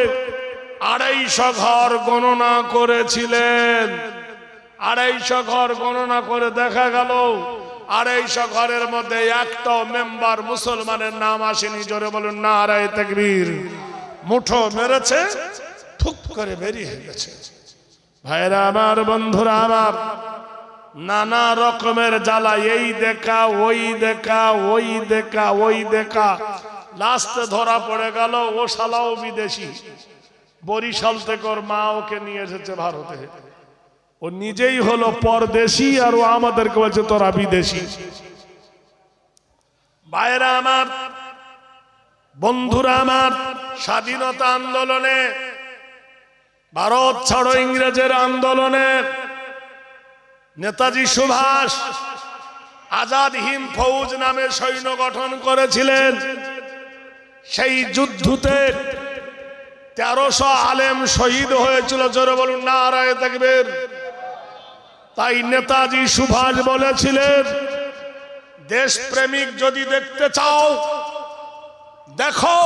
250 ঘর গণনা করেছিলেন। 250 ঘর গণনা করে দেখা গেল 250 ঘরের মধ্যে একটাও মেম্বার মুসলমানের নাম আসেনি। জোরে বলুন নারায়ে তাকবীর। মুঠো মেরেছে, ঠুক করে বেরিয়ে গেছে। ভাইরা আমার, বন্ধুরা আমার, নানা রকমের জ্বালা, এই দেখা ওই দেখা, ওই দেখা ওই দেখা, লাস্টে ধরা পড়ে গেল ও শালাও বিদেশি। বরিশাল থেকে ওর মা ওকে নিয়ে এসেছে ভারতে। ও নিজেই হলো পরদেশি, আর ও আমাদেরকে বলছে তোরা বিদেশি। ভাইরা আমার, বন্ধুরা আমার, স্বাধীনতা আন্দোলনে ভারত ছাড়ো ইংরেজের আন্দোলনে নেতাজি সুভাষ আজাদ হিন্দ ফৌজ নামে সৈন্য গঠন করেছিলেন। সেই যুদ্ধতে 1300 আলেম শহীদ হয়েছিল। জোরে বলুন নারায়ে তাকবীর। তাই নেতাজি সুভাষ বলেছিলেন, দেশপ্রেমিক যদি দেখতে চাও দেখো,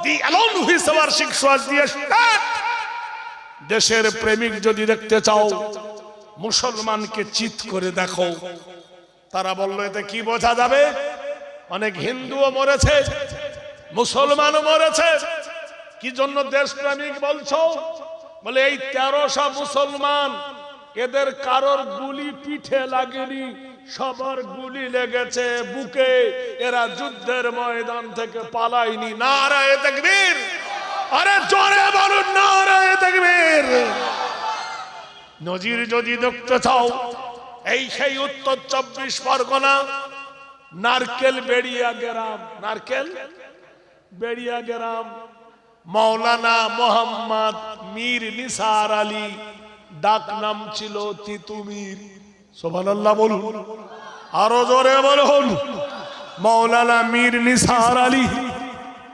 the alone who is worship was the state. দেশের প্রেমিক যদি দেখতে চাও মুসলমানকে চিৎ করে দেখো। তারা বলল, এতে কি বোঝা যাবে? অনেক হিন্দুও মরেছে, মুসলমানও মরেছে। কি জন্য দেশপ্রেমিক বলছো? বলে এই 1300 মুসলমান, এদের কারোর গুলি পিঠে লাগেনি, সবার গুলি লেগেছে বুকে। এরা যুদ্ধের ময়দান থেকে পালায়নি। নারায়ে তাকবীর। আরে জোরে বলুন নারায়ে তাকবীর। নজির যদি দেখতে চাও, এই সেই উত্তর 24 পরগনা নারকেল বেড়িয়া গ্রাম, নারকেল বেড়িয়া গ্রাম, মাওলানা মোহাম্মদ মীর নিসার আলী, ডাক নাম ছিল তিতুমির। সুবহানাল্লাহ বলুন, আরো জোরে বলুন। মাওলানা মীর নিসার আলী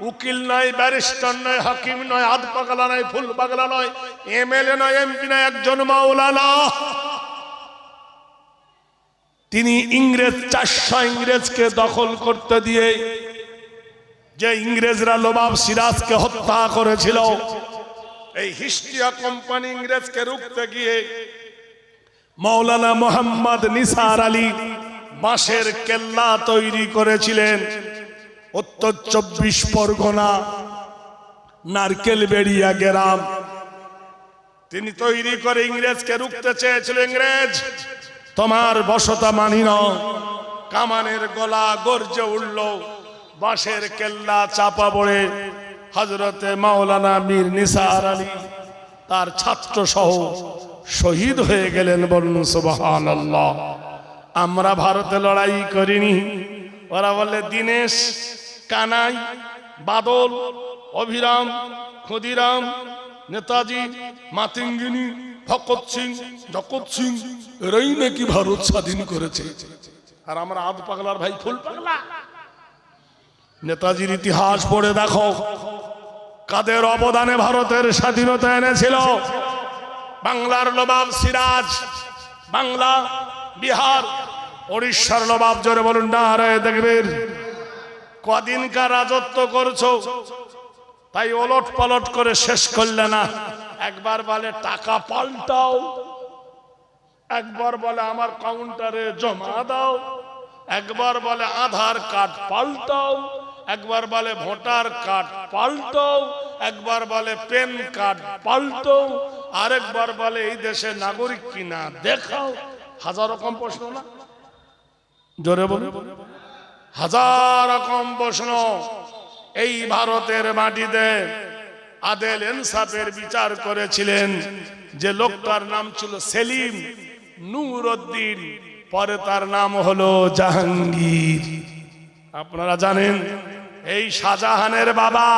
উকিল নয়, ব্যারিস্টার নয়, হাকিম নয়, হাত পাগলা নয়, ফুল পাগলা নয়, এমএলএ নয়, এমপি নয়, একজন মাওলানা। তিনি ইংরেজ 400 ইংরেজকে দখল করতে দিয়ে, যে ইংরেজরা নবাব সিরাজকে হত্যা করেছিল, এই হিস্টিয়া কোম্পানি ইংরেজকে রুখতে গিয়ে মাওলানা মোহাম্মদ নিসার আলী বাঁশের কেল্লা তৈরি করেছিলেন। উত্তর 24 পরগনা নারকেল বেড়িয়া গ্রাম তিনি তৈরি করে ইংরেজকে রুখতে চেয়েছিল। ইংরেজ, তোমার বশতা মানি না। কামানের গলা গর্জে উঠল, বাঁশের কেল্লা চাপা পড়ে হযরতে মাওলানা মীর নিসার আলী তার ছাত্র সহ শহীদ হয়ে গেলেন। বলুন সুবহানাল্লাহ। আমরা ভারতে লড়াই করিনি। ওরা বলে দীনেশ, কানাই, বাদল, অভিরাম, ক্ষুদিরাম, নেতাজি, মাতঙ্গিনী, ভগৎ সিং, জগৎ সিং, এরাই নাকি ভারত স্বাধীন করেছে। আর আমরা আধ পাগলার ভাই ফুল পাগলা। নেতাজির ইতিহাস পড়ে দেখো, কাদের অবদানে ভারতের স্বাধীনতা এনেছিল। বাংলার নবাব সিরাজ, বাংলা, বিহার, ওড়িশার নবাব। জোরে বলুন নারায়ে তাকবীর। কদিনকার রাজত্ব করছো, তাই ওলট পালট করে শেষ করলে না। একবার বলে টাকা পাল্টাও, একবার বলে আমার কাউন্টারে জমা দাও, একবার বলে আধার কার্ড পাল্টাও, একবার বলে ভোটার কার্ড পাল্টাও, একবার বলে প্যান কার্ড পাল্টাও, আরেকবার বলে এই দেশের নাগরিক কিনা দেখাও। হাজার রকম প্রশ্ন না? জোরে বলুন। হাজার রকম প্রশ্ন। এই ভারতের মাটিতে আদেল ইনসাফের বিচার করেছিলেন যে লোকটার নাম ছিল সেলিম নূরউদ্দিন, পরে তার নাম হলো জাহাঙ্গীর। আপনারা জানেন এই শাহজাহানের বাবা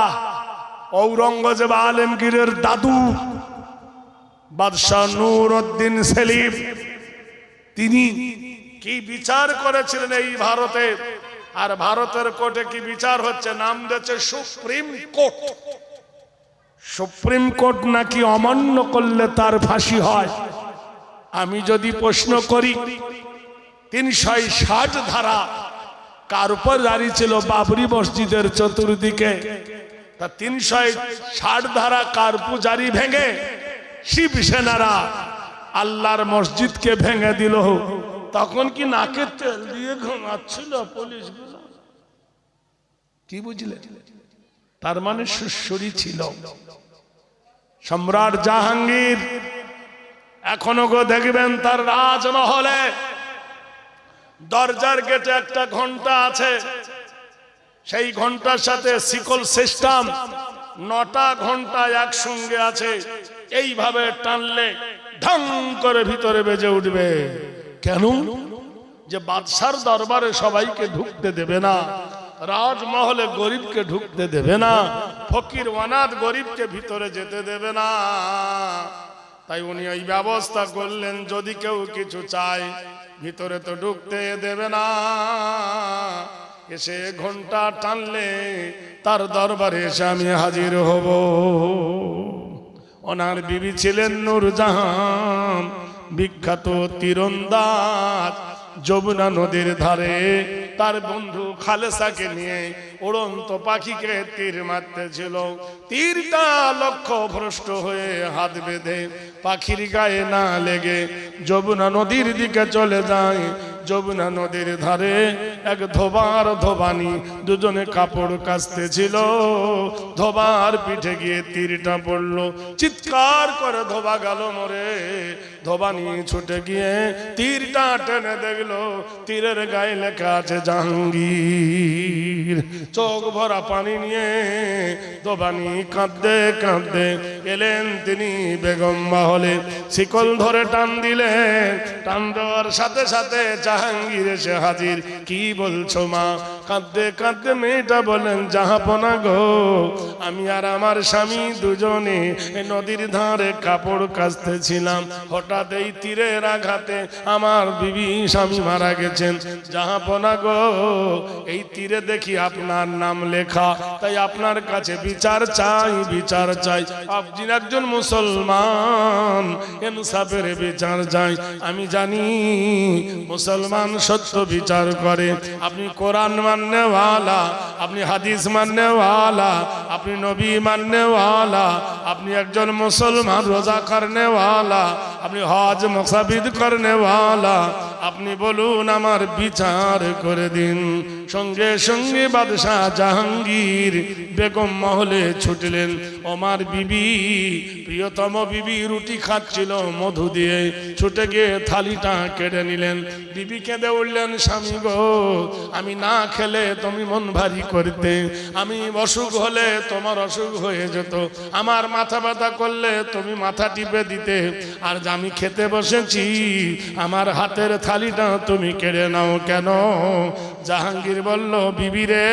ঔরঙ্গজেব আলমগীরের দাদু বাদশাহ নূরউদ্দিন সেলিম, তিনি কি বিচার করেছিলেন এই ভারতে। আর ভারতের কোর্টে কি বিচার হচ্ছে? নাম দিয়েছে সুপ্রিম কোর্ট। সুপ্রিম কোর্ট নাকি অমান্য করলে তার ফাঁসি হয়। আমি যদি প্রশ্ন করি, 360 ধারা কার উপর জারি ছিল? বাবরি মসজিদের চতুর্দিকে। তা 360 ধারা কার পূজারি ভেঙে শিবসেনারা আল্লাহর মসজিদকে ভেঙে দিল। তখন কি নাকে তেল দিয়ে ঘুমাচ্ছিল পুলিশ গুলো? কি বুঝলে? তার মানে সুশ্রী ছিল। সম্রাট জাহাঙ্গীর এখনো গো দেখবেন তার রাজমহলে দরজার গেটে একটা ঘন্টা আছে। সেই ঘন্টার সাথে শিকল সিস্টেম, 9টা ঘন্টা একসঙ্গে আছে। এইভাবে টানলে ঢং করে ভিতরে বেজে উঠবে। কেন? যে বাদশার দরবারে সবাইকে ঢুকতে দেবে না। রাজমহলে গরিবকে ঢুকতে দেবে না, ফকির অনাথ গরিবকে ভিতরে যেতে দেবে না। তাই উনি এই ব্যবস্থা করলেন, যদি কেউ কিছু চায় ভিতরে তো ঢুকতে দেবে না, এসে ঘন্টা টানলে তার দরবারে এসে আমি হাজির হব। ওনার বিবি ছিলেন নূরজাহান, বিখ্যাত তীরন্দাজ। যমুনা নদীর ধারে তার বন্ধু খালেসাকে নিয়ে উড়ন্ত পাখিকে তীর মারতেছিল। তীরটা লক্ষ্য ভ্রষ্ট হয়ে হাত বেঁধে পাখির গায়ে না লেগে যমুনা নদীর দিকে চলে যায়। যমুনা নদীর ধারে এক ধোবার ধোবানি দুজনে কাপড় কাচতেছিল। ধোবার পিঠে গিয়ে তীরটা পড়লো, চিৎকার করে ধোবা গেল মরে। ধোবানি ছুটে গিয়ে তীরটা টেনে দেখলো তীরের গায়ে লেখা আছে জাহাঙ্গীর। চোখ ভরা পানি নিয়ে ধোবানি কাঁদতে কাঁদতে এলেন তিনি বেগম মহলে। শিকল ধরে টান দিলেন, টান দেওয়ার সাথে সাথে জাহাঙ্গীর এসে হাজির। কি বলছো মা? কাঁদতে কাঁদতে মেয়েটা বলেন, জাহাপনা গো, আমি আর আমার স্বামী দুজনে নদীর ধারে কাপড় কাচতেছিলাম, হঠাৎ এই তীরের আঘাতে আমার বিবি স্বামী মারা গেছেন। জাহাপনা গো, এই তীরে দেখি আপনার নাম লেখা, তাই আপনার কাছে বিচার চাই, বিচার চাই। আপনি একজন মুসলমান, ইনসাফের বিচার চাই। আমি জানি মুসলমান সত্য বিচার করে। আপনি কোরআন মাননেওয়ালা, আপনি হাদিস মাননেওয়ালা, আপনি নবী মাননেওয়ালা, আপনি একজন মুসলমান রোজা করনেওয়ালা, আপনি হজ মুসাফিদ করনেওয়ালা। আপনি বলুন আমার বিচার করে দিন। সঙ্গে সঙ্গে বাদশাহ জাহাঙ্গীর বেগম মহলে ছুটলেন। ওমার বিবি, প্রিয়তম বিবি রুটি খাচ্ছিল মধু দিয়ে, ছুটে গিয়ে থালিটা কেড়ে নিলেন। বিবি কেঁদে উঠলেন, স্বামী গো, আমি না খেলে তুমি মন ভারী করতে, আমি অসুখ হলে তোমার অসুখ হয়ে যেত, আমার মাথা ব্যথা করলে তুমি মাথা টিপে দিতে, আর আমি খেতে বসেছি আমার হাতের থালিটা তুমি কেড়ে নাও কেন? জাহাঙ্গীর বলল, বিবি রে,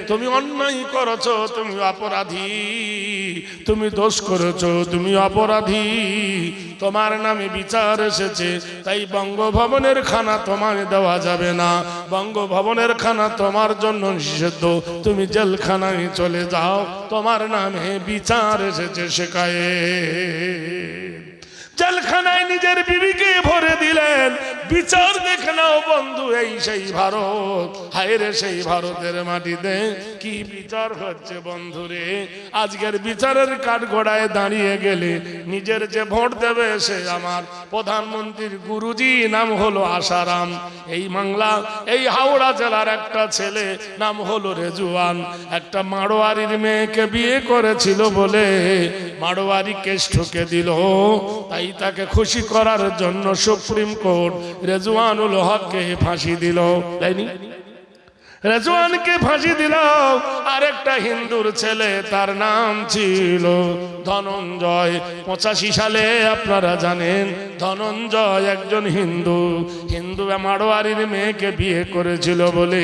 তুমি অন্যায় করেছো, তুমি অপরাধী, তুমি দোষ করেছো, তুমি অপরাধী, তোমার নামে বিচার এসেছে। তাই বঙ্গভবনের খানা তোমায় দেওয়া যাবে না, বঙ্গভবনের খানা তোমার জন্য নিষিদ্ধ, তুমি জেলখানায় চলে যাও, তোমার নামে বিচার এসেছে। শেখায় জেলখানায় নিজের বিবিকে ভরে দিলেন। বিচার দেখে নাও বন্ধু, এই সেই ভারত, হায় রে সেই ভারতের মাটিতে কি বিচার হচ্ছে বন্ধুরে। আজকের বিচারের কাঠগড়ায় দাঁড়িয়ে গেলে নিজের যে ভোট দেবে সে আমার প্রধানমন্ত্রীর গুরুজি, নাম হলো আশারাম। এই বাংলা, এই হাওড়া জেলার একটা ছেলে নাম হলো রেজওয়ান, একটা মাড়োয়ারির মেয়েকে বিয়ে করেছিল বলে মাড়োয়ারি কেস ঠুকে দিল। তাই তাকে খুশি করার জন্য সুপ্রিম কোর্ট রেজওয়ানুল হককে ফাঁসি দিল। তাইনি? রেজওয়ানকে ফাঁসি দিল। আরেকটা হিন্দুর ছেলে, তার নাম ছিল ধনঞ্জয়। 85 সালে আপনারা জানেন ধনঞ্জয় একজন হিন্দু মাড়োয়ারির মেয়েকে বিয়ে করেছিল বলে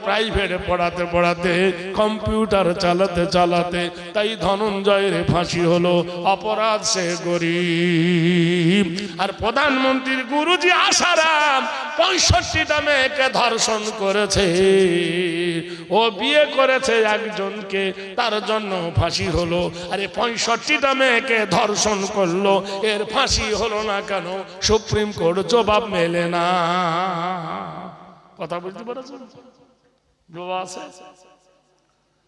প্রাইভেটে পড়াতে পড়াতে, কম্পিউটার চালাতে চালাতে, তাই ধনঞ্জয়ের ফাঁসি হলো। অপরাধ সে গরিব। আর প্রধানমন্ত্রীর গুরুজি আশারাম 65টা মেয়েকে ধর্ষণ করেছে। ও বিয়ে করেছে একজনকে, তার জন্য ফাঁসি হলো। আরে 65টা মেয়েকে ধর্ষণ করলো, এর ফাঁসি হলো না কেন? সুপ্রিম কোর্ট জবাব মেলে না। কথা বলতে পারছেন? জবাব আছে,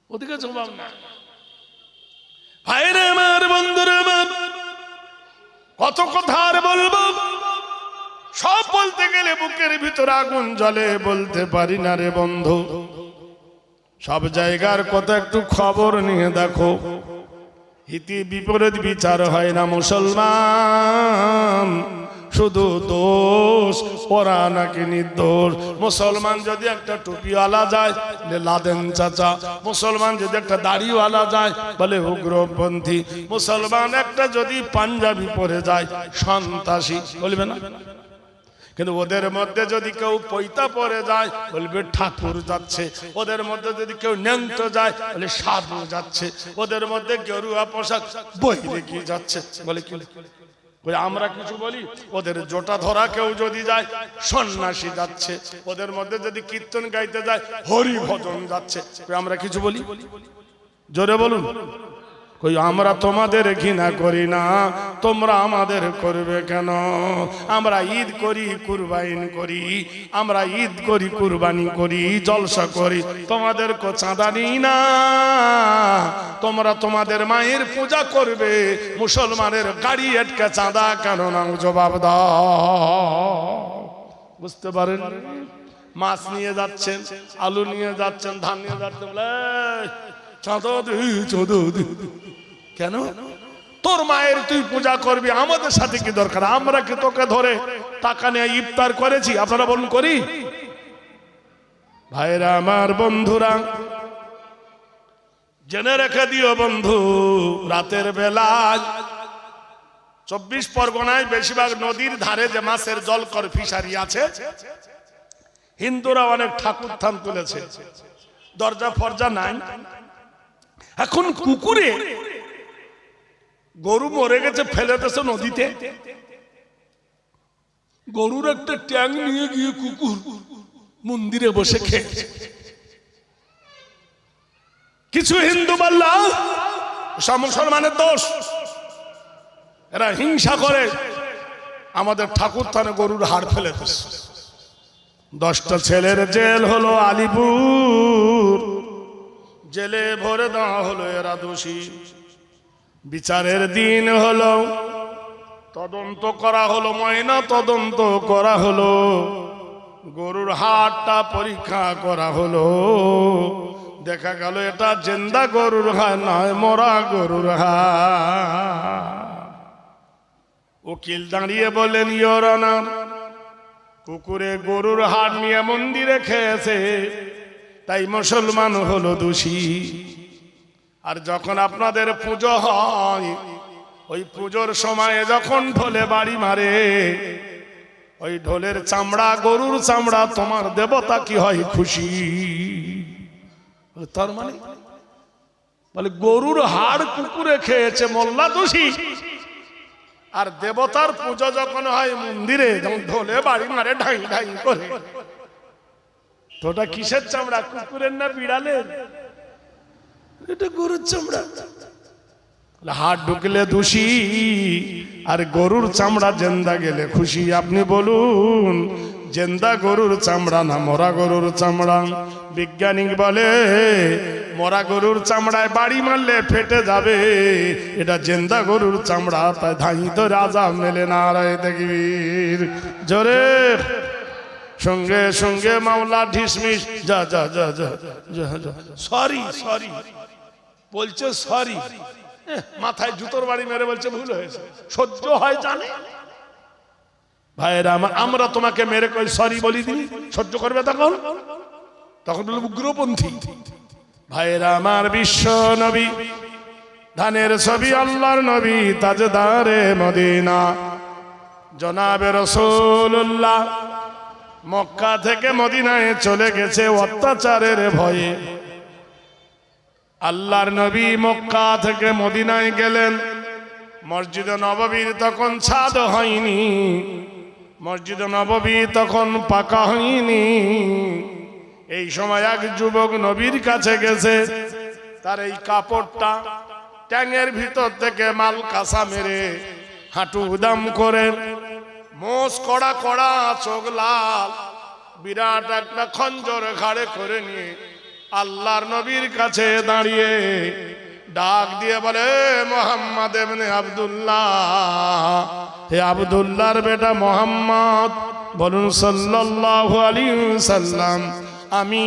ওদিকে জবাব না। ভাইরে আমার, বন্ধুরে আমার, কত কথা আর বলবো, সব বলতে গেলে বুকের ভিতর আগুন জ্বলে, বলতে পারি না রে বন্ধু। সব জায়গার কথা একটু খবর নিয়ে দেখো, হিতি বিপরীত বিচার হয় না মুসলমান। শুধু দোষ, ওরা নাকি নির্দোষ। মুসলমান যদি একটা টুপিওয়ালা যায় লাদেন চাচা, মুসলমান যদি একটা দাড়িওয়ালা যায় বলে উগ্রপন্থী, মুসলমান একটা যদি পাঞ্জাবি পরে যায় সন্ত্রাসী, বলবে না? কিন্তু ওদের মধ্যে যদি কেউ পৈতা পরে যায় বলবে ঠাকুর যাচ্ছে, ওদের মধ্যে যদি কেউ ন্যাংট যায় বলে সাধু যাচ্ছে, ওদের মধ্যে গেরুয়া পোশাক বইরে কি যাচ্ছে বলে কি বলে আমরা কিছু বলি। ওদের জোটা ধরা কেউ যদি যায় সন্ন্যাসী যাচ্ছে, ওদের মধ্যে যদি কীর্তন গাইতে যায় হরি ভজন যাচ্ছে, আমরা কিছু বলি? জোরে বলুন। কই আমরা তোমাদের ঘৃণা করি না, তোমরা আমাদের করবে কেন? আমরা ঈদ করি, কুরবানি করি, আমরা ঈদ করি, কুরবানি করি, জলসা করি, তোমাদেরকে চাঁদা নিই না। তোমরা তোমাদের মায়ের পূজা করবে, মুসলমানের গাড়ি আটকে চাঁদা কেন না জবাব দাও। বুঝতে পারেন? মাছ নিয়ে যাচ্ছেন, আলু নিয়ে যাচ্ছেন, ধান নিয়ে যাচ্ছেন, বলে চাঁদা দে, চাঁদা দে। কেন? তোর মায়ের তুই পূজা করবি, আমাদের সাথে কি দরকার? আমরা কি তোকে ধরে টাকা নিয়ে ইফতার করেছি? আপনারা বলুন করি? ভাইরা আমার, বন্ধুরা জেনে রেখে দিও বন্ধু, রাতের বেলায় 24 পরগনায় বেশিরভাগ নদীর ধারে যে মাছের জলকর ফিশারি আছে, হিন্দুরা অনেক ঠাকুর থান তুলেছে, দরজা ফরজা নাই। এখন কুকুরে গরু মরে গেছে, ফেলে দিয়েছে নদীতে, গরুর একটা ট্যাং নিয়ে গিয়ে কুকুর মন্দিরে বসে খেয়েছে। কিছু হিন্দু বলল মুসলমানের দোষ, এরা হিংসা করে আমাদের ঠাকুর থানে গরুর হাড় ফেলে দিচ্ছে। 10টা ছেলের জেল হলো আলিপুর, জেলে ভরে দেওয়া হলো, এরা দোষী। বিচারের দিন হলো, তদন্ত করা হলো, ময়না তদন্ত করা হলো, গরুর হাড়টা পরীক্ষা করা হলো, দেখা গেল এটা জিন্দা গরুর হাড় নয়, মরা গরুর হাড়। উকিল দাঁড়িয়ে বলেন, ইওর অনার, কুকুরে গরুর হাড় নিয়ে মন্দিরে খেয়েছে, তাই মুসলমান হলো দোষী। আর যখন আপনাদের পুজো হয়, ওই পুজোর সময়ে যখন ঢোলে বাড়ি মারে, ওই ঢোলের চামড়া, গরুর চামড়া, তোমার দেবতা কি হয় খুশি? তার মানে বলে গরুর হাড় কুকুরে খেয়েছে, মোল্লা দোষী। আর দেবতার পুজো যখন হয় মন্দিরে, যখন ঢোলে বাড়ি মারে ঢাই ঢাই করে, তো ওটা কিসের চামড়া, কুকুরের না বিড়ালের? এটা গরুর চামড়া। হাত ঢুকলে দোষী, আর গরুর চামড়া জেন্দা গেলে খুশি। আপনি বলুন, জেন্দা গরুর চামড়া না মরা গরুর চামড়া? বিজ্ঞানী বলে মরা গরুর চামড়ায় বাড়ি মারলে ফেটে যাবে, এটা জেন্দা গরুর চামড়া, তাই ধাই তো রাজা মেলে না রায় দেখবীর। জোরে সঙ্গে সঙ্গে মাওলা ঢিসমিস, যা যা যা যা যা, সরি সরি বলছে, সরি, মাথায় জুতোর বাড়ি মেরে বলছে ভুল হয়েছে। সহ্য হয় জানে? ভাইরা আমার, আমরা তোমাকে মেরে কই সরি বলি দিই, সহ্য করবে তখন? তখন বলবো উগ্রপন্থী। ভাইরা আমার, বিশ্ব নবী, ধানের ছবি, আল্লাহর নবী, তাজদারে মদিনা, জনাবে রাসূলুল্লাহ মক্কা থেকে মদিনায় চলে গেছে অত্যাচারের ভয়ে। আল্লাহর নবী মক্কা থেকে মদিনায় গেলেন, মসজিদে নববীর তখন ছাদ হয়নি, মসজিদে নববী তখন পাকা হয়নি। এই সময় এক যুবক নবীর কাছে গেছে, তার এই কাপড়টা ট্যাঙের ভিতর থেকে মাল কাঁসা মেরে হাঁটু উদাম করে, মোষ কড়া কড়া, চোখ লাল, বিরাট একটা খঞ্জর ঘাড়ে করে নিয়ে আল্লাহর নবীর কাছে দাঁড়িয়ে ডাক দিয়ে বলে, মোহাম্মদ ইবনে আব্দুল্লাহ, হে আব্দুল্লাহর বেটা মোহাম্মদ, বলুন সাল্লাল্লাহু আলাইহি ওয়াসাল্লাম, আমি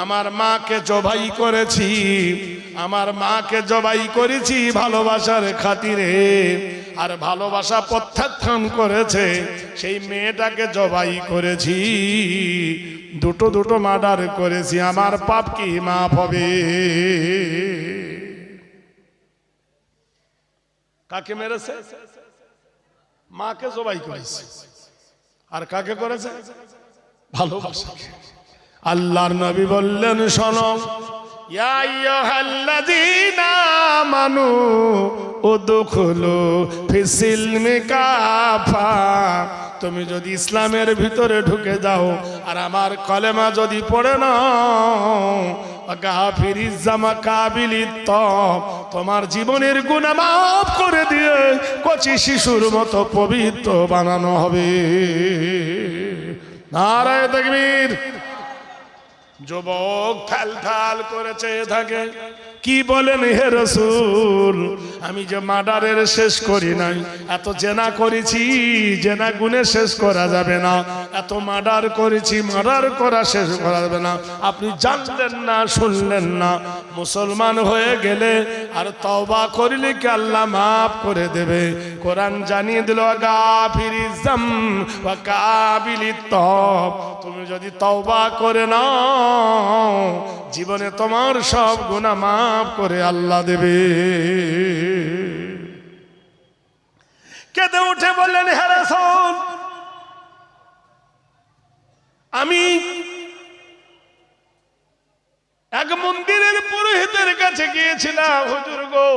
আমার মাকে জবাই করেছি, আমার মাকে জবাই করেছি ভালোবাসার খাতিরে, আর ভালোবাসা প্রত্যাখ্যান করেছে, সেই মেয়েটাকে জবাই করেছি, দুটো দুটো মার্ডার করেছি, আমার পাপ কি মাফ হবে? কাকে মেরেছে? মাকে জবাই করেছে। আর কাকে করেছে? ভালোবাসা। আল্লাহর নবী বললেন, শোনো, ইয়া আইয়ুহাল্লাযীনা আমানু উদখুলু ফিসিলমি কাফা। তুমি যদি ইসলামের ভিতরে ঢুকে যাও আর আমার কলেমা যদি পড়ে নাও, তোমার জীবনের গুনাহ মাফ করে দিয়ে কচি শিশুর মতো পবিত্র বানানো হবে। নারায়ে তাকবীর। যুবক থাল থাল করে চেয়ে থাকে, কি বলেন হে রাসূল, আমি যে মার্ডারের শেষ করি নাই, এত জেনা করেছি, জেনা গুণে শেষ করা যাবে না, এত মার্ডার করেছি, মার্ডার করা শেষ করা যাবে না। আপনি জানলেন না, শুনলেন না, মুসলমান হয়ে গেলে আর তওবা করলে কি আল্লাহ মাফ করে দেবে। কোরআন জানিয়ে দিল, গাফিরিজ যামব ওয়া কাবিলিত তওব। তুমি যদি তওবা করে নাও, জীবনে তোমার সব গুনাহ মাফ করে আল্লাহ দেবে। কেঁদে উঠে বললেন, হে রাসূল, আমি এক মন্দিরের পুরোহিতের কাছে গিয়েছিলাম, হুজুর গো,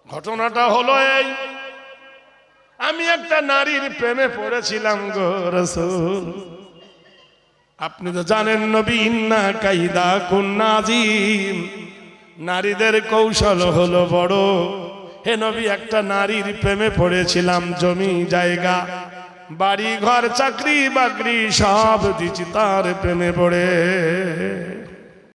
ঘটনাটা হলো এই, আমি একটা নারীর প্রেমে পড়েছিলাম গো রাসূল। আপনি তো জানেন নবী, ইন্না কাইদা কুন্না আযীম, নারীদের কৌশল হলো বড়। হে নবী, একটা নারীর প্রেমে পড়েছিলাম, জমি জায়গা বাড়ি ঘর চাকরি বাকরি সব দিছি তার প্রেমে পড়ে।